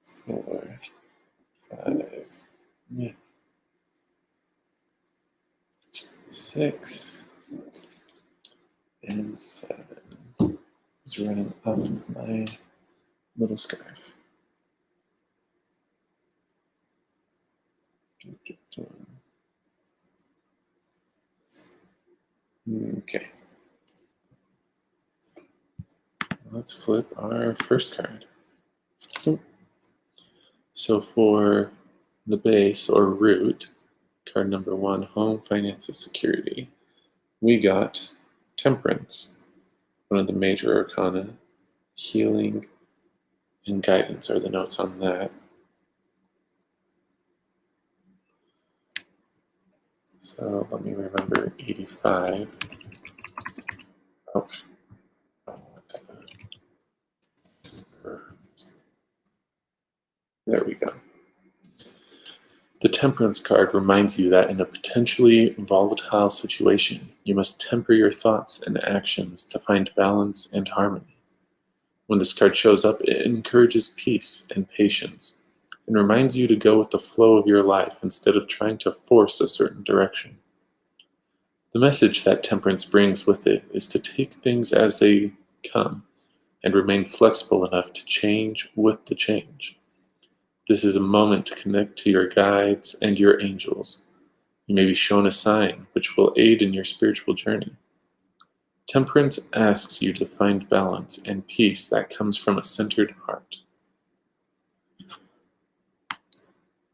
3, 4, 5. Yeah. 6 and 7 is running off of my little scarf. Okay. Let's flip our first card. So for The base or root, card number 1, home, finances, security. We got temperance, one of the major arcana. Healing and guidance are the notes on that. So let me remember 85. Oh, there we go. The Temperance card reminds you that in a potentially volatile situation, you must temper your thoughts and actions to find balance and harmony. When this card shows up, it encourages peace and patience and reminds you to go with the flow of your life instead of trying to force a certain direction. The message that Temperance brings with it is to take things as they come and remain flexible enough to change with the change. This is a moment to connect to your guides and your angels. You may be shown a sign which will aid in your spiritual journey. Temperance asks you to find balance and peace that comes from a centered heart.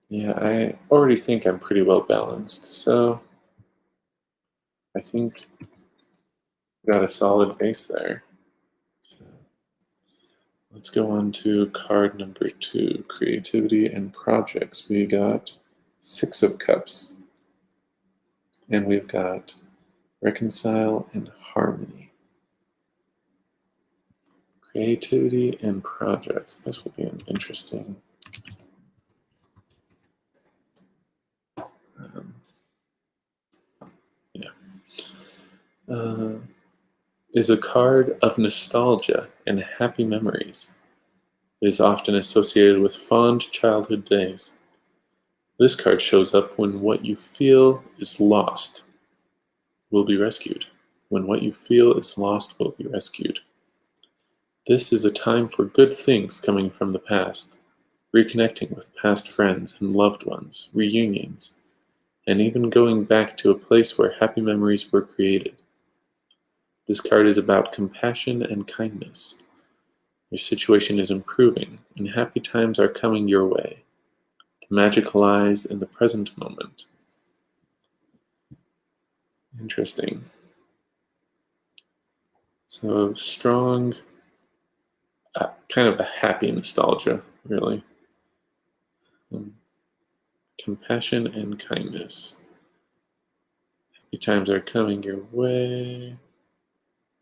Yeah, I already think I'm pretty well balanced, so I think I got a solid base there. So let's go on to card number 2, creativity and projects. We got 6 of Cups, and we've got reconcile and harmony. Creativity and projects. This will be an interesting is a card of nostalgia and happy memories. It is often associated with fond childhood days. This card shows up when what you feel is lost will be rescued. When what you feel is lost will be rescued. This is a time for good things coming from the past, reconnecting with past friends and loved ones, reunions, and even going back to a place where happy memories were created. This card is about compassion and kindness. Your situation is improving, and happy times are coming your way. The magic lies in the present moment. Interesting. So strong, kind of a happy nostalgia, really. Compassion and kindness. Happy times are coming your way.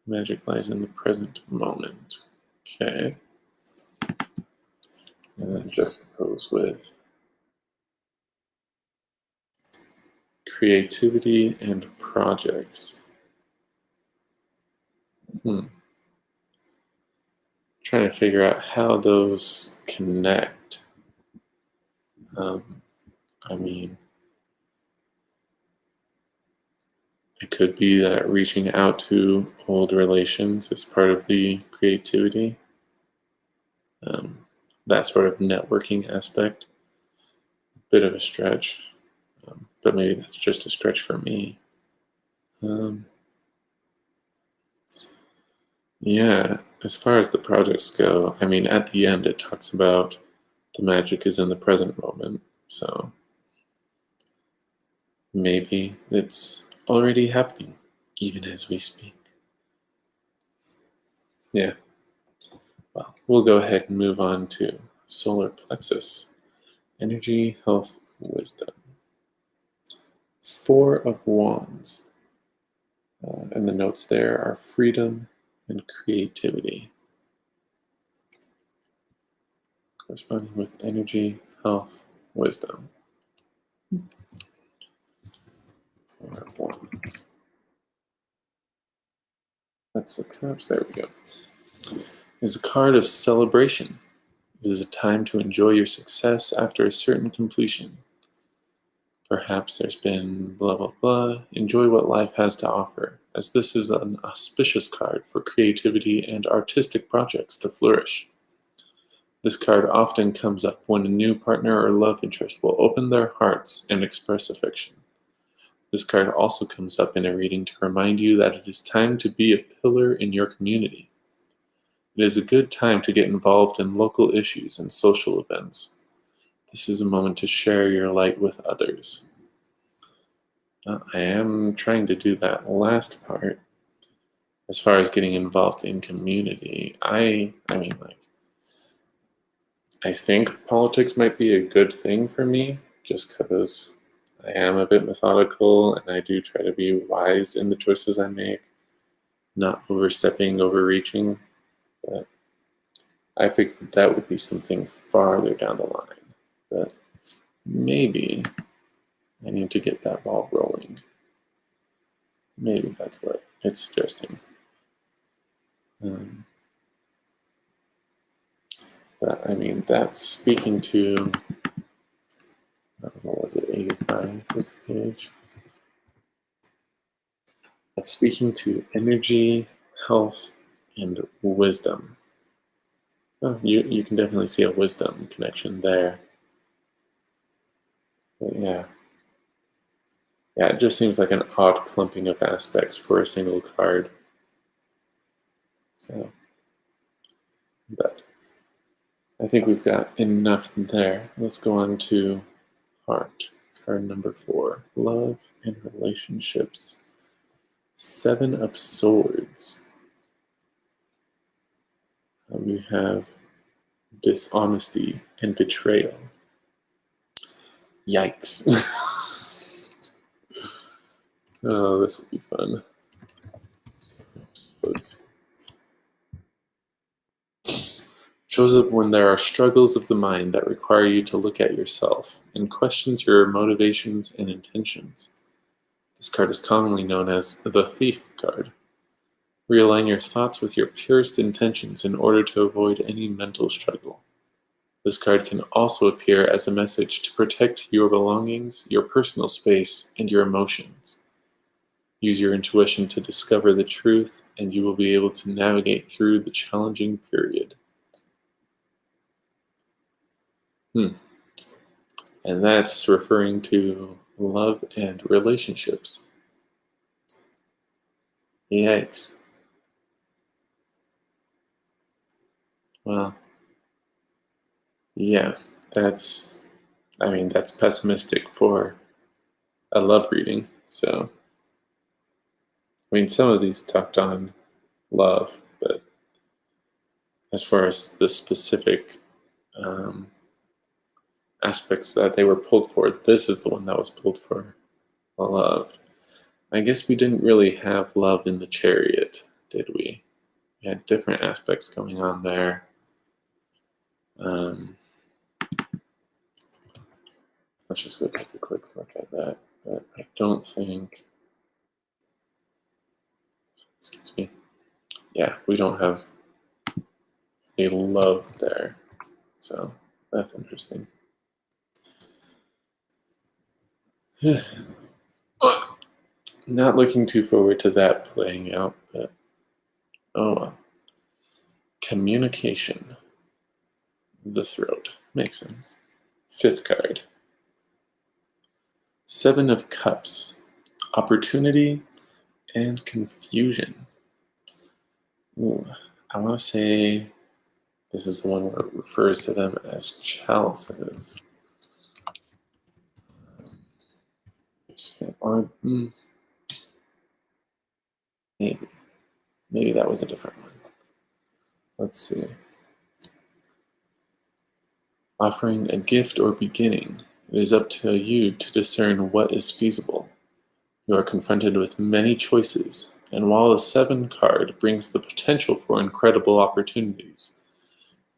Magic lies in the present moment. Okay. And then juxtapose with creativity and projects. Trying to figure out how those connect. I mean, it could be that reaching out to old relations is part of the creativity. That sort of networking aspect. Bit of a stretch, but maybe that's just a stretch for me. Yeah, as far as the projects go, I mean, at the end it talks about the magic is in the present moment, so maybe it's already happening, even as we speak. Yeah. Well, we'll go ahead and move on to solar plexus. Energy, health, wisdom. 4 of Wands. And the notes there are freedom and creativity. Corresponding with energy, health, wisdom. 4 of Wands. That's the cups. There we go. Is a card of celebration. It is a time to enjoy your success after a certain completion. Perhaps there's been blah, blah, blah. Enjoy what life has to offer, as this is an auspicious card for creativity and artistic projects to flourish. This card often comes up when a new partner or love interest will open their hearts and express affection. This card also comes up in a reading to remind you that it is time to be a pillar in your community. It is a good time to get involved in local issues and social events. This is a moment to share your light with others. I am trying to do that last part. As far as getting involved in community, I mean, like, I think politics might be a good thing for me, just because I am a bit methodical and I do try to be wise in the choices I make, not overstepping, overreaching. But I figured that would be something farther down the line. But maybe I need to get that ball rolling. Maybe that's what it's suggesting. But I mean, that's speaking to, what was it, 85 was the page? That's speaking to energy, health, and wisdom. Oh, you can definitely see a wisdom connection there. But yeah, it just seems like an odd clumping of aspects for a single card. So, but I think we've got enough there. Let's go on to Heart, card number 4, Love and Relationships. 7 of Swords. We have dishonesty and betrayal. Yikes. Oh, this will be fun. Shows up when there are struggles of the mind that require you to look at yourself and questions your motivations and intentions. This card is commonly known as the Thief card. Realign your thoughts with your purest intentions in order to avoid any mental struggle. This card can also appear as a message to protect your belongings, your personal space, and your emotions. Use your intuition to discover the truth, and you will be able to navigate through the challenging period. And that's referring to love and relationships. Yikes. Well, yeah, that's pessimistic for a love reading. So, I mean, some of these talked on love, but as far as the specific aspects that they were pulled for, this is the one that was pulled for love. I guess we didn't really have love in the Chariot, did we? We had different aspects going on there. Let's just go take a quick look at that. But I don't think, excuse me, yeah, we don't have a love there. So that's interesting. Not looking too forward to that playing out, but oh well. Communication. The throat. Makes sense. 5th card. 7 of Cups. Opportunity and confusion. Ooh, I want to say this is the one where it refers to them as chalices. Or maybe that was a different one. Let's see. Offering a gift or beginning, it is up to you to discern what is feasible. You are confronted with many choices, and while the 7 card brings the potential for incredible opportunities,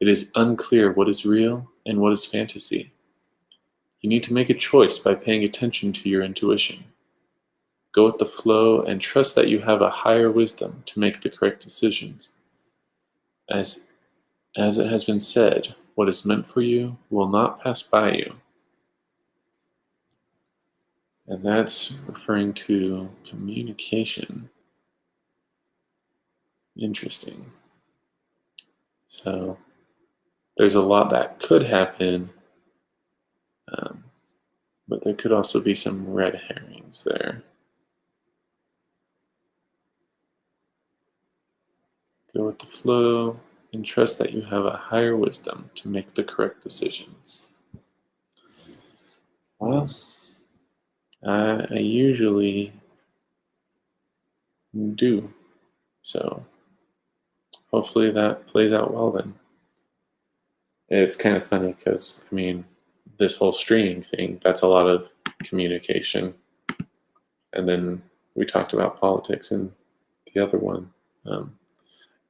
it is unclear what is real and what is fantasy. You need to make a choice by paying attention to your intuition. Go with the flow and trust that you have a higher wisdom to make the correct decisions. As it has been said, what is meant for you will not pass by you. And that's referring to communication. Interesting. So there's a lot that could happen, but there could also be some red herrings there. Go with the flow and trust that you have a higher wisdom to make the correct decisions. Well, I usually do. So hopefully that plays out well then. It's kind of funny because, I mean, this whole streaming thing, that's a lot of communication. And then we talked about politics in the other one. Um,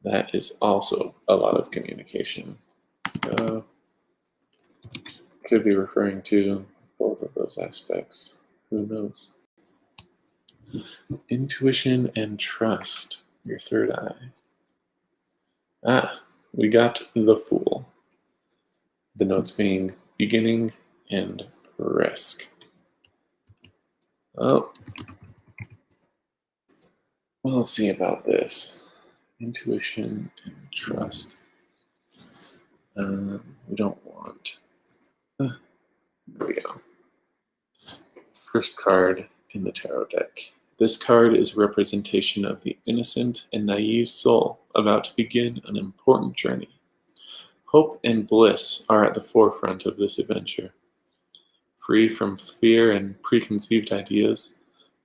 that is also a lot of communication. So could be referring to both of those aspects. Who knows? Intuition and trust, your third eye. We got the Fool. The notes being beginning and risk. Oh, we'll see about this. Intuition and trust. We don't want. There we go. First card in the tarot deck. This card is a representation of the innocent and naive soul about to begin an important journey. Hope and bliss are at the forefront of this adventure. Free from fear and preconceived ideas,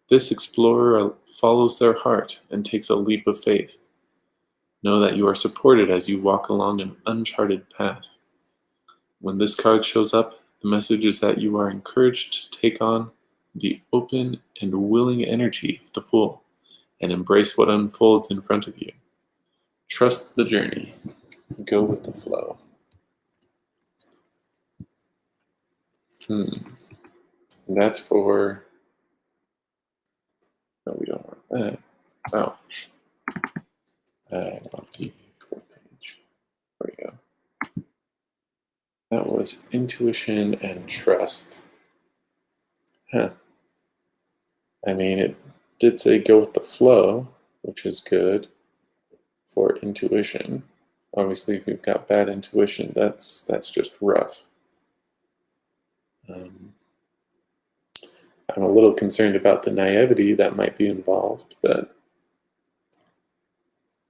this explorer follows their heart and takes a leap of faith. Know that you are supported as you walk along an uncharted path. When this card shows up, the message is that you are encouraged to take on the open and willing energy of the Fool and embrace what unfolds in front of you. Trust the journey. Go with the flow. That's for... No, we don't want that. Oh. I want the full page. There we go. That was intuition and trust. Huh. I mean, it did say go with the flow, which is good for intuition. Obviously, if you've got bad intuition, that's just rough. I'm a little concerned about the naivety that might be involved, but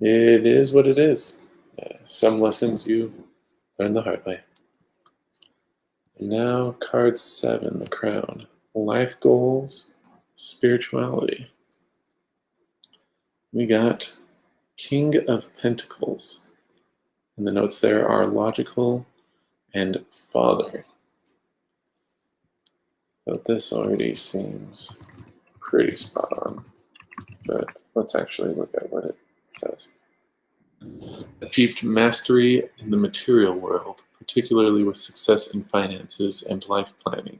it is what it is. Some lessons you learn the hard way. And now, card 7, the Crown. Life goals, spirituality. We got King of Pentacles. And the notes there are logical and father. So this already seems pretty spot on. But let's actually look at what it says. Achieved mastery in the material world, particularly with success in finances and life planning.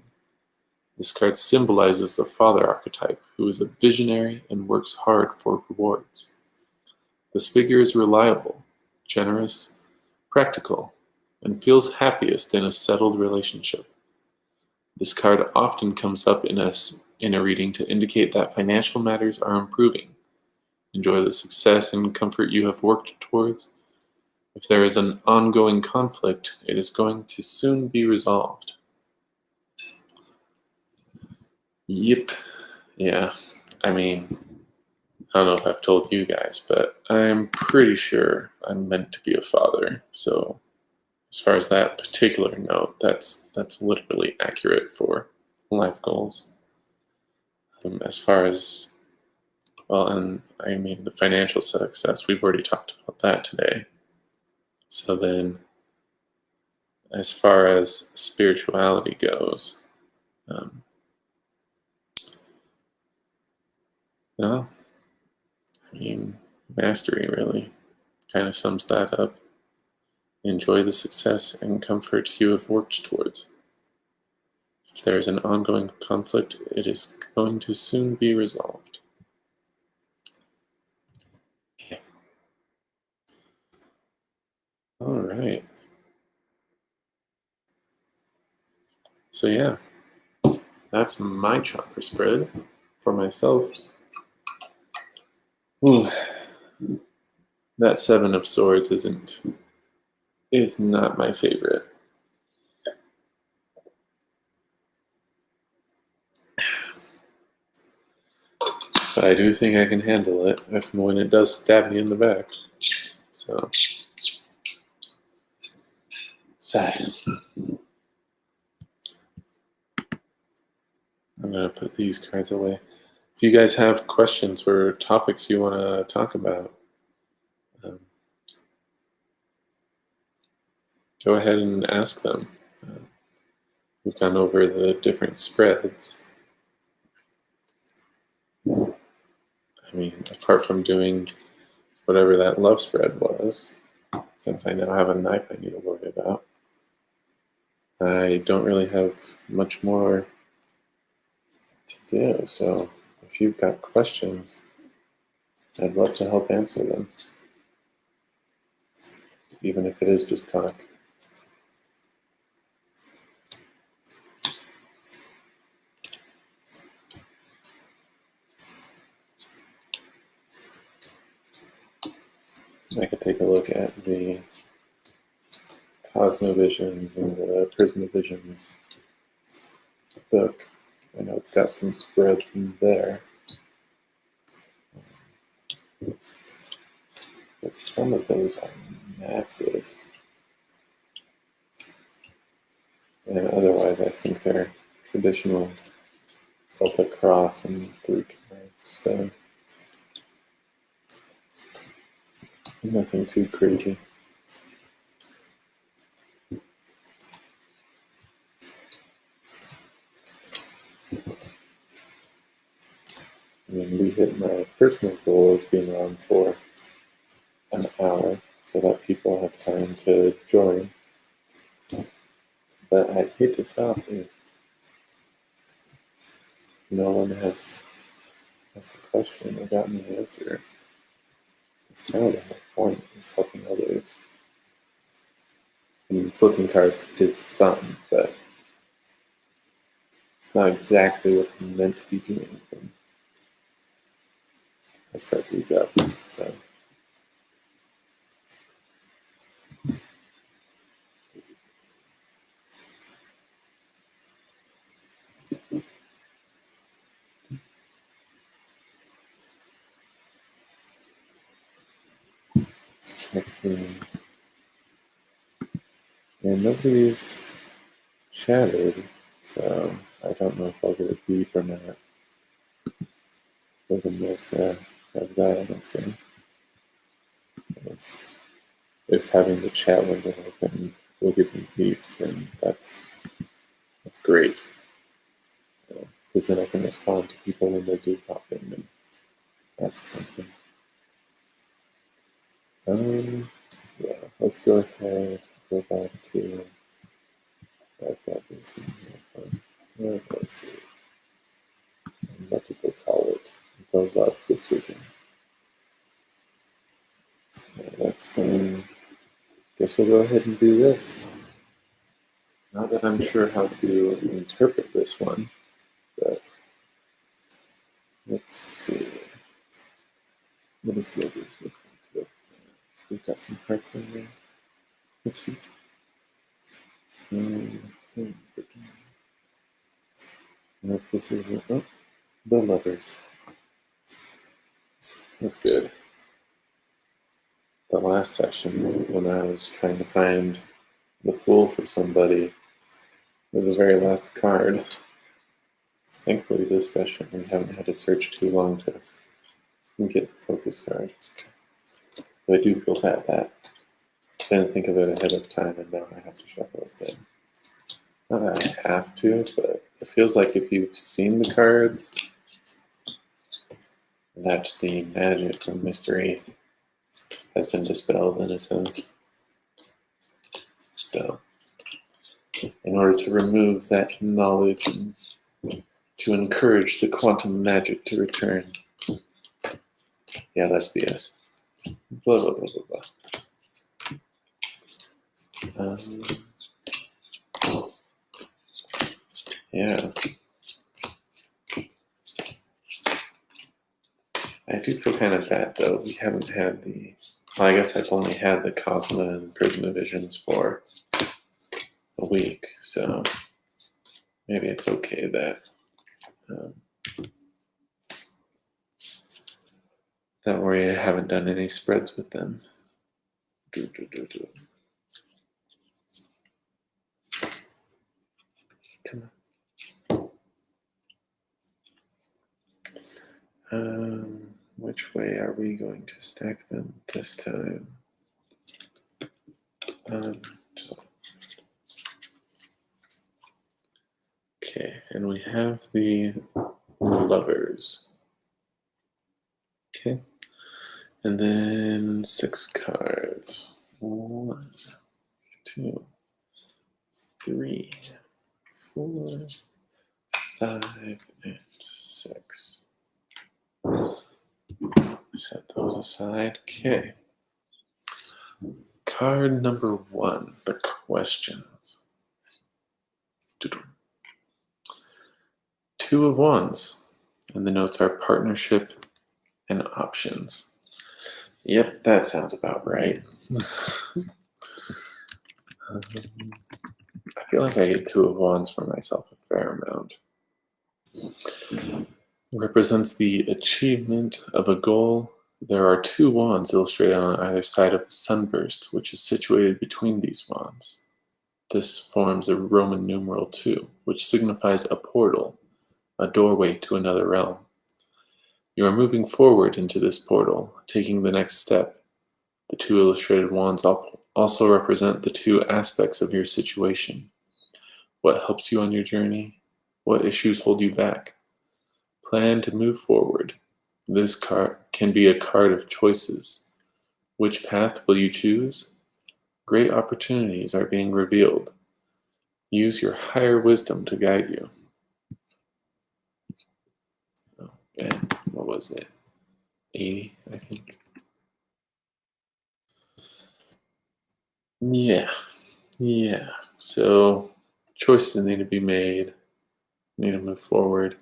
This card symbolizes the father archetype, who is a visionary and works hard for rewards. This figure is reliable, generous, practical, and feels happiest in a settled relationship. This card often comes up in a reading to indicate that financial matters are improving. Enjoy the success and comfort you have worked towards. If there is an ongoing conflict, it is going to soon be resolved. Yep. Yeah. I mean, I don't know if I've told you guys, but I'm pretty sure I'm meant to be a father. So as far as that particular note, that's literally accurate for life goals. As far as, well, and I mean the financial success, we've already talked about that today. So then, as far as spirituality goes, well, I mean, mastery really kind of sums that up. Enjoy the success and comfort you have worked towards. If there is an ongoing conflict, it is going to soon be resolved. Okay. All right. So yeah, that's my chakra spread for myself. Ooh, that 7 of Swords is not my favorite. But I do think I can handle it when it does stab me in the back. So, sigh. I'm going to put these cards away. If you guys have questions or topics you want to talk about, go ahead and ask them. We've gone over the different spreads. I mean, apart from doing whatever that love spread was, since I now have a knife I need to worry about, I don't really have much more to do. So if you've got questions, I'd love to help answer them, even if it is just talk. I could take a look at the Cosmovisions and the Prismavisions book. I know it's got some spreads in there, but some of those are massive. And otherwise, I think they're traditional Celtic cross and 3 cards. So nothing too crazy. I mean, we hit my personal goal of being on for an hour so that people have time to join. But I'd hate to stop if no one has asked a question or gotten an answer. It's kind of the whole point, is helping others. I mean, flipping cards is fun, but it's not exactly what I'm meant to be doing when I set these up. So let's check the... And nobody's chatted, so I don't know if I'll get a beep or not. But the most have that answer. Because if having the chat window open will give me beeps, then that's great. Because then I can respond to people when they do pop in and ask something. Yeah, let's go ahead, go back to... I've got this thing here. Let's see. What did they call it? The love decision. That's going... Guess we'll go ahead and do this. Not that I'm sure how to interpret this one, but let's see. What does logos look like? So we've got some parts in there. Oh, cute. If this is the lovers. That's good. The last session, when I was trying to find the Fool for somebody, was the very last card. Thankfully, this session we haven't had to search too long to get the focus card. But I do feel bad that I didn't think of it ahead of time, and now I have to shuffle it then. Not that I have to, but it feels like if you've seen the cards, that the magic or mystery has been dispelled in a sense. So, in order to remove that knowledge and to encourage the quantum magic to return. Yeah, that's BS. Blah, blah, blah, blah, blah. Yeah. I do feel kind of bad, though. We haven't had the... Well, I guess I've only had the Cosmo and Prismavisions for a week, so maybe it's okay that that way I haven't done any spreads with them. Come on. Which way are we going to stack them this time? Okay, and we have the lovers. Okay, and then 6 cards. 1, 2, 3, 4, 5, and 6. Set those aside. Okay. Card number 1, the questions. 2 of Wands, and the notes are partnership and options. Yep, that sounds about right. I feel like I get 2 of Wands for myself a fair amount. Represents the achievement of a goal. There are 2 wands illustrated on either side of a sunburst, which is situated between these wands. This forms a Roman numeral 2, which signifies a portal, a doorway to another realm. You are moving forward into this portal, taking the next step. The 2 illustrated wands also represent the 2 aspects of your situation. What helps you on your journey? What issues hold you back? Plan to move forward. This card can be a card of choices. Which path will you choose? Great opportunities are being revealed. Use your higher wisdom to guide you. Oh, and what was it? 80, I think. Yeah. So choices need to be made. Need to move forward.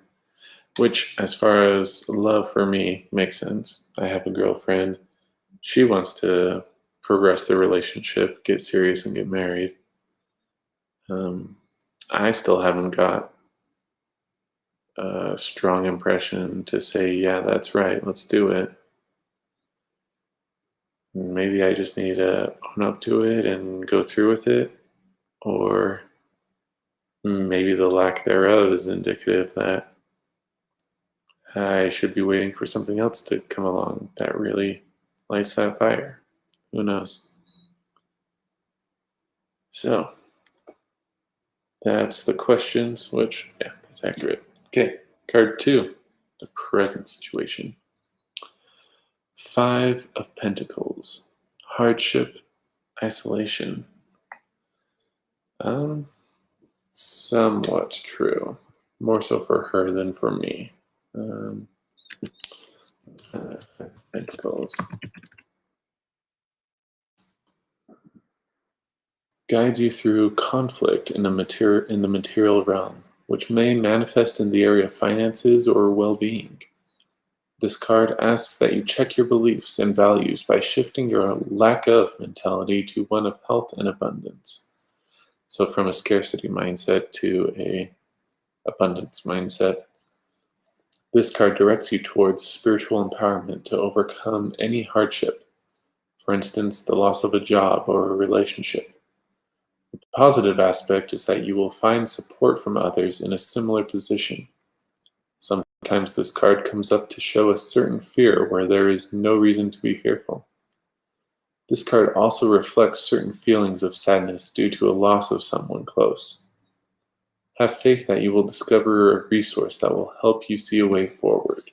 Which, as far as love for me, makes sense. I have a girlfriend. She wants to progress the relationship, get serious, and get married. I still haven't got a strong impression to say, yeah, that's right, let's do it. Maybe I just need to own up to it and go through with it, or maybe the lack thereof is indicative that I should be waiting for something else to come along that really lights that fire. Who knows? So, that's the questions, which, yeah, that's accurate. Okay, card 2, the present situation. 5 of Pentacles, hardship, isolation. Somewhat true. More so for her than for me. 5 of Pentacles. Guides you through conflict in the material realm, which may manifest in the area of finances or well-being. This card asks that you check your beliefs and values by shifting your lack of mentality to one of health and abundance. So from a scarcity mindset to a abundance mindset. This card directs you towards spiritual empowerment to overcome any hardship, for instance, the loss of a job or a relationship. The positive aspect is that you will find support from others in a similar position. Sometimes this card comes up to show a certain fear where there is no reason to be fearful. This card also reflects certain feelings of sadness due to a loss of someone close. Have faith that you will discover a resource that will help you see a way forward.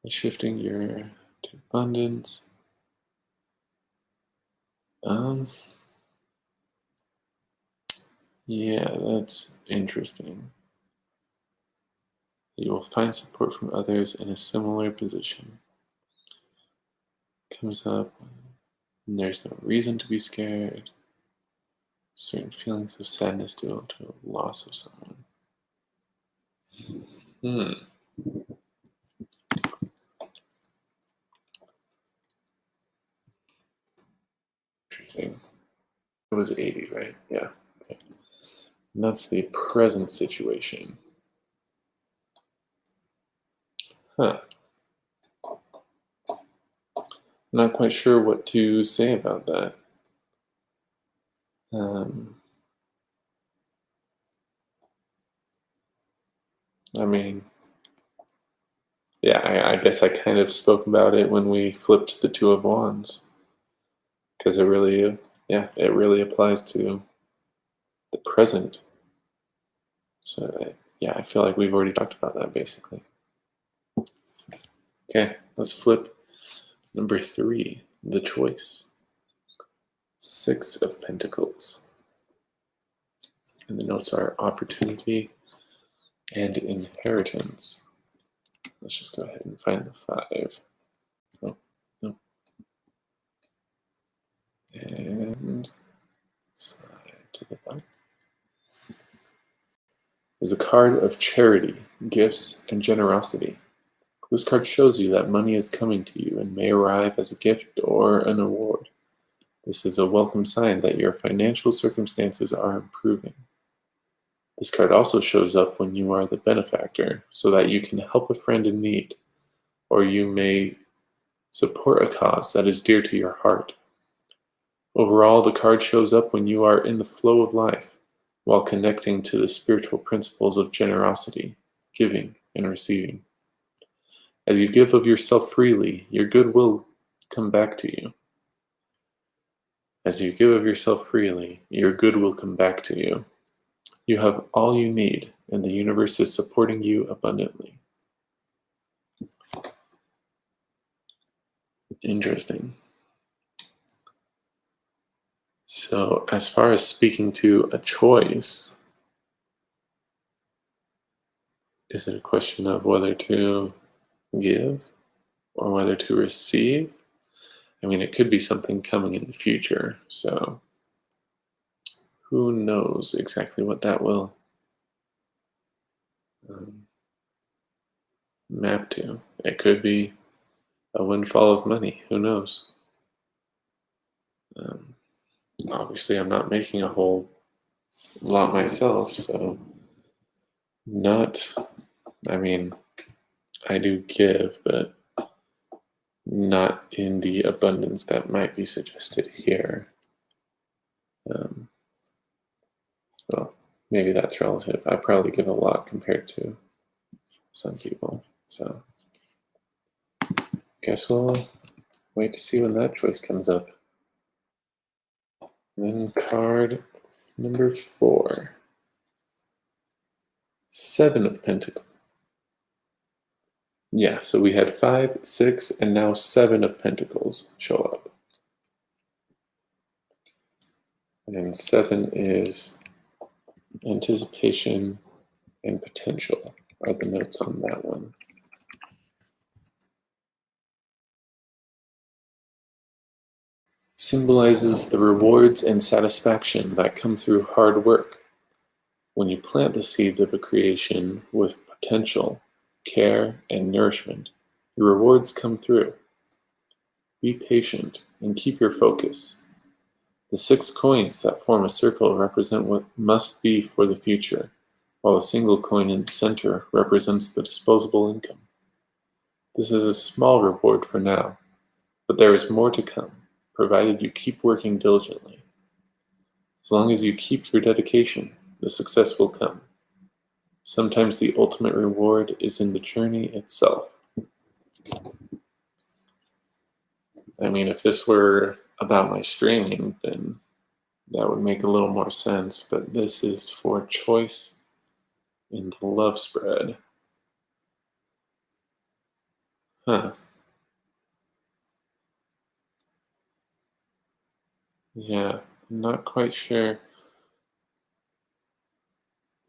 Shifting your to abundance. Yeah, that's interesting. You will find support from others in a similar position. Comes up, and there's no reason to be scared. Certain feelings of sadness due to a loss of someone. Interesting. It was 80, right? Yeah. Okay. And that's the present situation. Not quite sure what to say about that. I mean, yeah, I guess I kind of spoke about it when we flipped the Two of Wands, because it really, yeah, it really applies to the present. So, yeah, I feel like we've already talked about that basically. Okay, let's flip number 3, the choice. 6 of Pentacles. And the notes are opportunity and inheritance. Let's just go ahead and find the 5. Oh, no. And slide to the bottom. Is a card of charity, gifts, and generosity. This card shows you that money is coming to you and may arrive as a gift or an award. This is a welcome sign that your financial circumstances are improving. This card also shows up when you are the benefactor, so that you can help a friend in need, or you may support a cause that is dear to your heart. Overall, the card shows up when you are in the flow of life, while connecting to the spiritual principles of generosity, giving, and receiving. As you give of yourself freely, your good will come back to you. As you give of yourself freely, your good will come back to you. You have all you need, and the universe is supporting you abundantly. Interesting. So, as far as speaking to a choice, is it a question of whether to give or whether to receive? I mean, it could be something coming in the future, so who knows exactly what that will map to. It could be a windfall of money, who knows? Obviously, I'm not making a whole lot myself, so I mean, I do give, but not in the abundance that might be suggested here. Well, maybe that's relative. I probably give a lot compared to some people, so guess we'll wait to see when that choice comes up. And then card number 4, 7 of Pentacles. Yeah, so we had 5, 6, and now 7 of Pentacles show up. And 7 is anticipation and potential are the notes on that one. Symbolizes the rewards and satisfaction that come through hard work. When you plant the seeds of a creation with potential, care, and nourishment, the rewards come through. Be patient and keep your focus. The 6 coins that form a circle represent what must be for the future, while a single coin in the center represents the disposable income. This is a small reward for now, but there is more to come, provided you keep working diligently. As long as you keep your dedication, the success will come. Sometimes the ultimate reward is in the journey itself. I mean, if this were about my streaming, then that would make a little more sense, but this is for choice in the love spread. Huh. Yeah, I'm not quite sure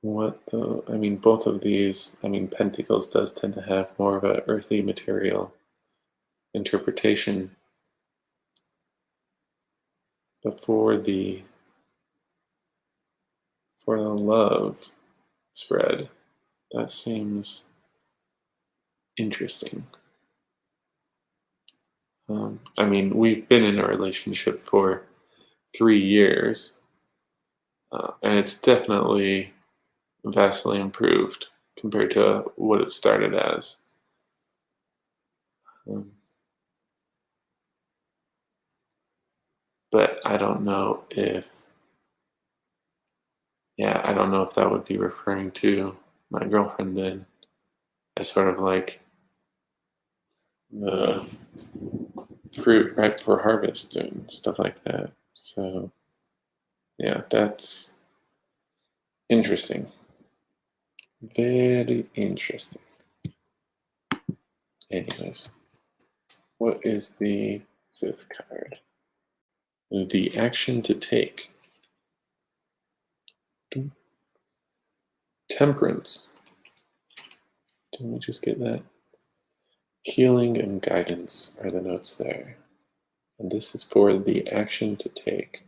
I mean, both of these, I mean, Pentacles does tend to have more of an earthy material interpretation. But for the love spread, that seems interesting. I mean, we've been in a relationship for 3 years, and it's definitely vastly improved compared to what it started as. But I don't know if that would be referring to my girlfriend then. as sort of like the fruit ripe for harvest and stuff like that. So, yeah, that's interesting. Very interesting. Anyways, what is the fifth card? The action to take. Temperance. Didn't we just get that? Healing and guidance are the notes there. And this is for the action to take.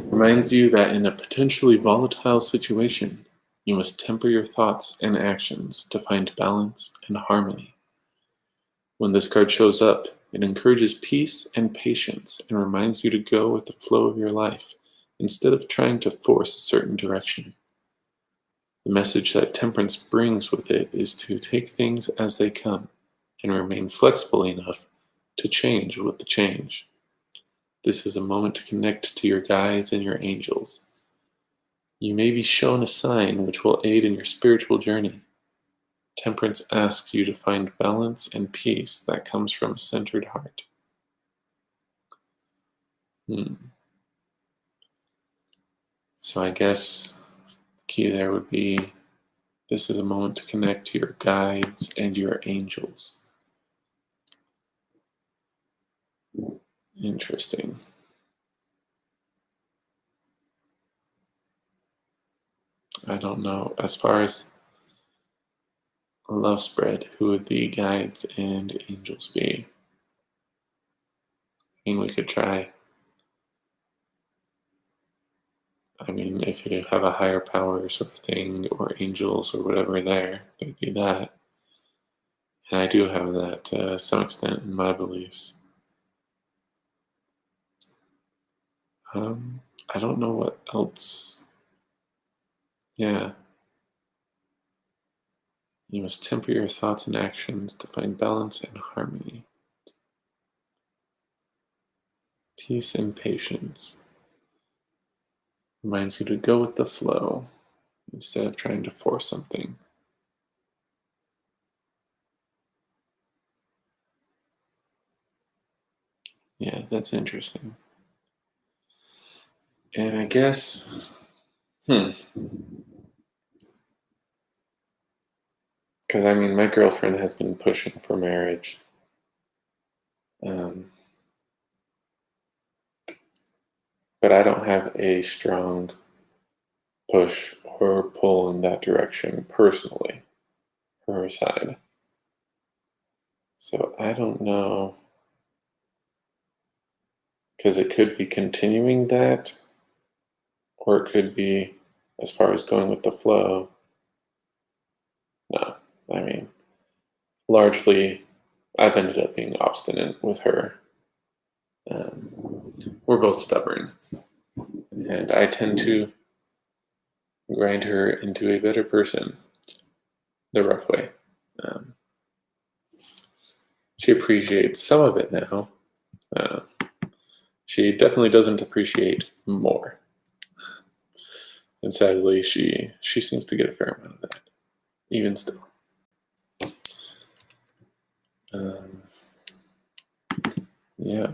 Reminds you that in a potentially volatile situation, you must temper your thoughts and actions to find balance and harmony. When this card shows up, it encourages peace and patience and reminds you to go with the flow of your life instead of trying to force a certain direction. The message that temperance brings with it is to take things as they come and remain flexible enough to change with the change. This is a moment to connect to your guides and your angels. You may be shown a sign which will aid in your spiritual journey. Temperance asks you to find balance and peace that comes from a centered heart. So I guess the key there would be, this is a moment to connect to your guides and your angels. Interesting. I don't know. As far as a love spread, who would the guides and angels be? I mean, we could try. I mean, if you have a higher power sort of thing, or angels or whatever there, there'd be that. And I do have that to some extent in my beliefs. I don't know what else. Yeah. You must temper your thoughts and actions to find balance and harmony. Peace and patience. Reminds you to go with the flow instead of trying to force something. Yeah, that's interesting. And I guess, because I mean, my girlfriend has been pushing for marriage. But I don't have a strong push or pull in that direction personally, for her side. So I don't know, because it could be continuing that, or it could be, as far as going with the flow, no. I mean, largely, I've ended up being obstinate with her. We're both stubborn, and I tend to grind her into a better person the rough way. She appreciates some of it now. She definitely doesn't appreciate more. And sadly, she seems to get a fair amount of that, even still. Yeah.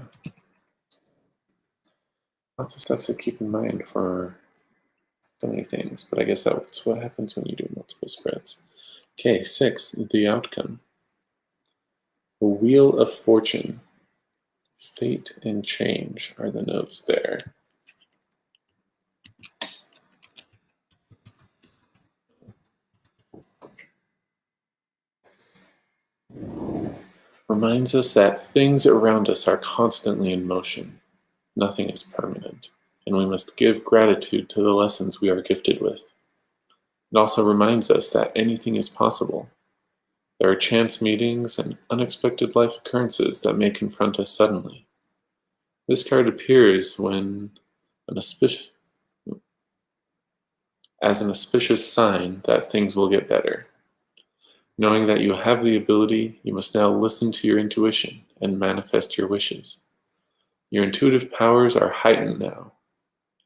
Lots of stuff to keep in mind for so many things, but I guess that's what happens when you do multiple spreads. Okay, 6, the outcome. The Wheel of Fortune. Fate and change are the notes there. Reminds us that things around us are constantly in motion. Nothing is permanent, and we must give gratitude to the lessons we are gifted with. It also reminds us that anything is possible. There are chance meetings and unexpected life occurrences that may confront us suddenly. This card appears when as an auspicious sign that things will get better. Knowing that you have the ability, you must now listen to your intuition and manifest your wishes. Your intuitive powers are heightened now,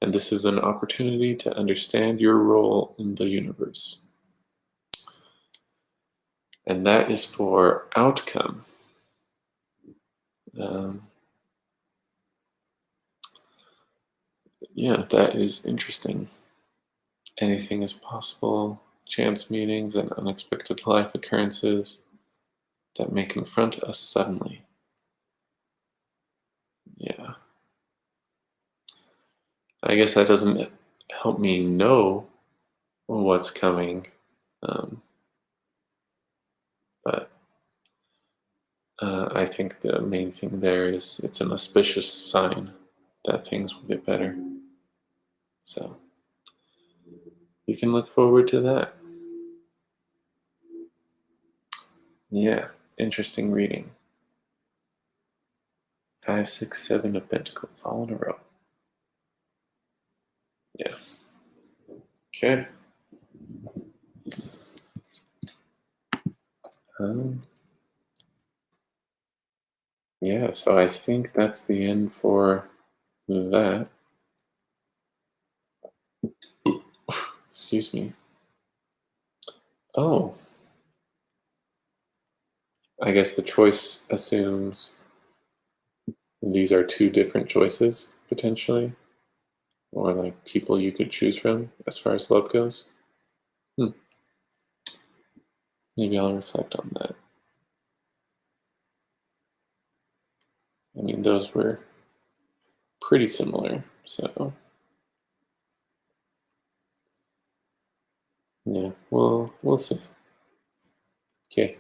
And this is an opportunity to understand your role in the universe. And that is for outcome. Yeah, that is interesting. Anything is possible. Chance meetings and unexpected life occurrences that may confront us suddenly. Yeah. I guess that doesn't help me know what's coming, but I think the main thing there is it's an auspicious sign that things will get better. So you can look forward to that. Yeah, interesting reading. 5, 6, 7 of Pentacles, all in a row. Yeah. Okay. Yeah, so I think that's the end for that. Excuse me. Oh. I guess the choice assumes these are two different choices, potentially, or like people you could choose from as far as love goes. Maybe I'll reflect on that. I mean, those were pretty similar, so yeah, we'll see. Okay.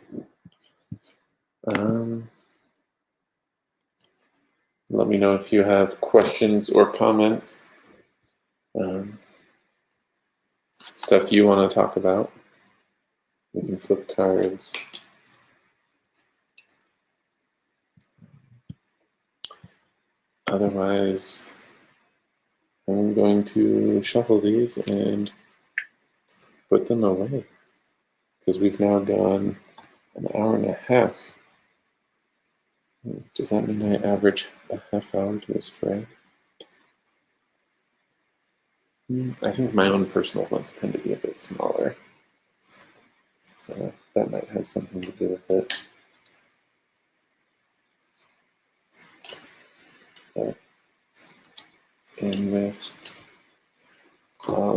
Let me know if you have questions or comments. Stuff you want to talk about. We can flip cards. Otherwise, I'm going to shuffle these and put them away because we've now gone an hour and a half. Does that mean I average a half hour to a spread? I think my own personal ones tend to be a bit smaller, so that might have something to do with it. But anyways,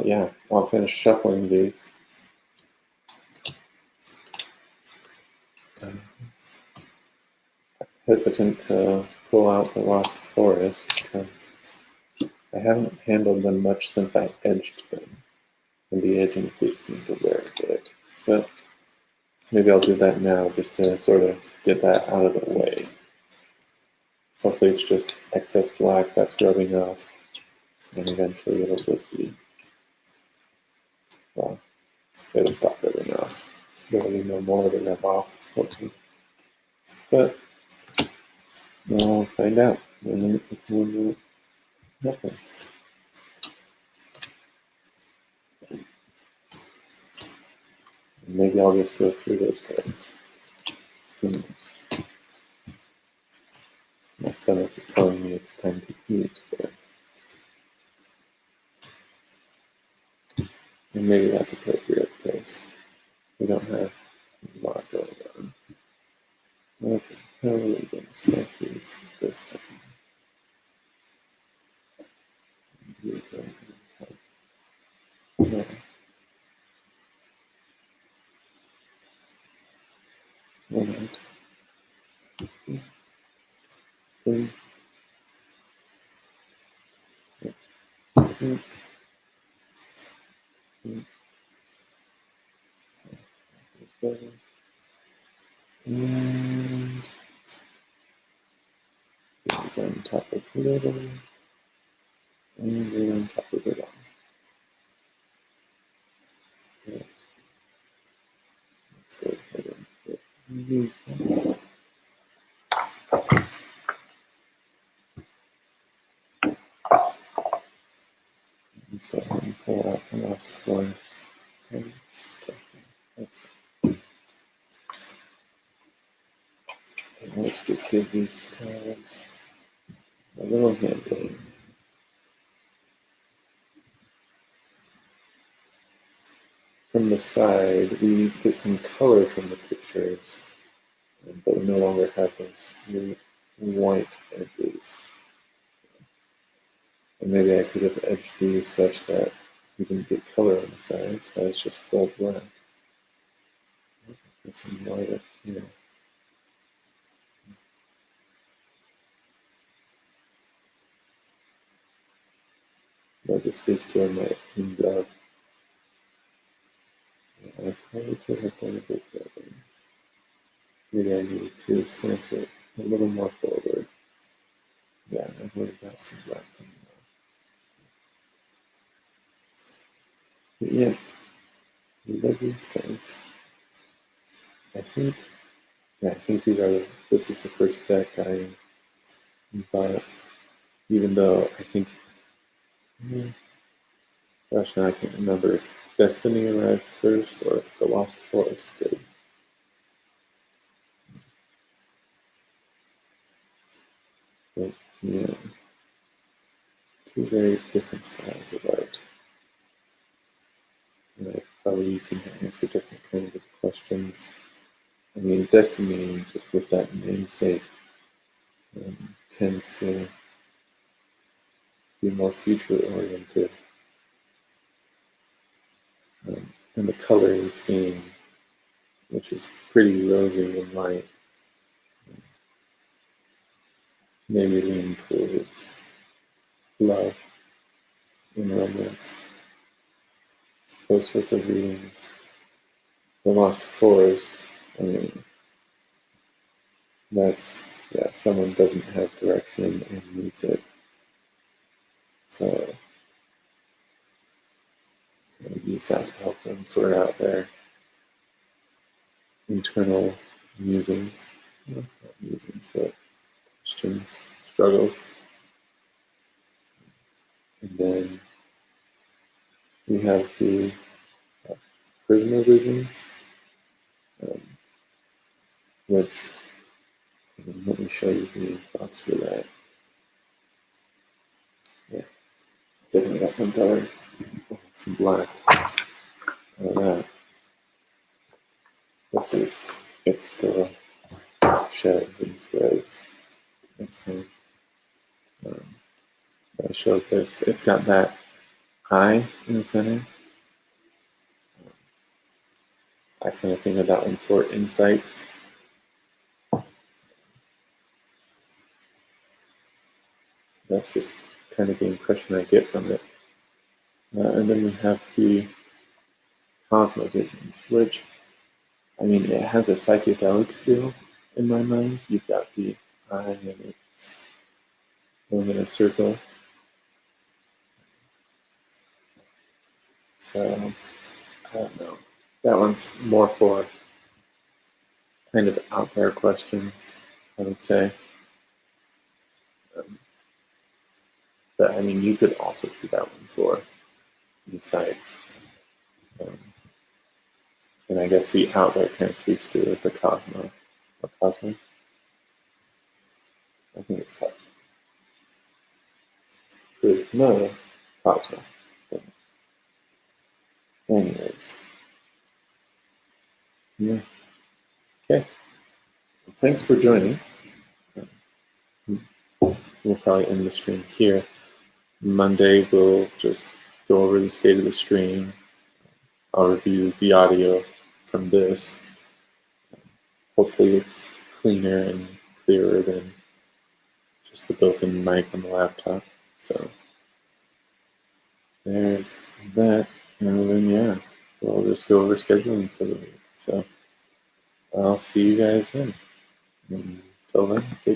yeah, I'll finish shuffling these. I'm hesitant to pull out the Lost Forest because I haven't handled them much since I edged them, and the edging did seem to wear a bit. So maybe I'll do that now just to sort of get that out of the way. Hopefully it's just excess black that's rubbing off, and eventually it'll just be, well, it'll stop rubbing off. There'll be no more to rub off, hopefully. But we'll find out when it happens. Maybe I'll just go through those cards. Who knows? My stomach is telling me it's time to eat, but and maybe that's appropriate because we don't have a lot going on. Okay, how are we going to stack these this time? You're going to type. No. Alright. And we're on top of the little, and we're on top of it all. Yeah. Let's go ahead and remove that. Let's go ahead and pull out the Lost Forest. Okay, that's it. And let's just give these cards a little handling. from the side, we get some color from the pictures, but we no longer have those new white edges. And maybe I could have edged these such that we didn't get color on the sides. That was just full black. Get some white up here. That just speaks to my own job. Yeah, I probably could have done a bit better. Maybe I needed to center it a little more forward. Yeah, I've already got some black coming off. But yeah, I love these guys. I think this is the first deck I bought, even though I think, gosh, now I can't remember if Destiny arrived first or if the Lost Forest did. But yeah, two very different styles of art. And I probably use them to answer different kinds of questions. I mean, Destiny, just with that namesake, tends to be more future-oriented. And the coloring scheme, which is pretty rosy and light, maybe lean towards love and romance. Those sorts of readings. The Lost Forest, I mean, someone doesn't have direction and needs it. So use that to help them sort out their internal musings. Not musings, but questions, struggles. And then we have the prisoner visions, which, let me show you the box for that. Yeah, definitely got some color, some black out of that. Let's see if it still sheds and spreads next time. I showed this. It's got that eye in the center. I kind of think of that one for insights. That's just kind of the impression I get from it. And then we have the Cosmovisions, which, I mean, it has a psychedelic feel in my mind. You've got the eye and it's going in a circle. So, I don't know. That one's more for kind of out there questions, I would say. But I mean, you could also do that one for insights. And I guess the out there kind of speaks to the Cosmo. Or Cosmo? I think it's Cosmo. There's no Cosmo. But anyways. Yeah. Okay. Well, thanks for joining. We'll probably end the stream here. Monday, we'll just go over the state of the stream. I'll review the audio from this. Hopefully it's cleaner and clearer than just the built-in mic on the laptop. So there's that. And then, yeah, we'll just go over scheduling for the week. So I'll see you guys then. Until then, take care.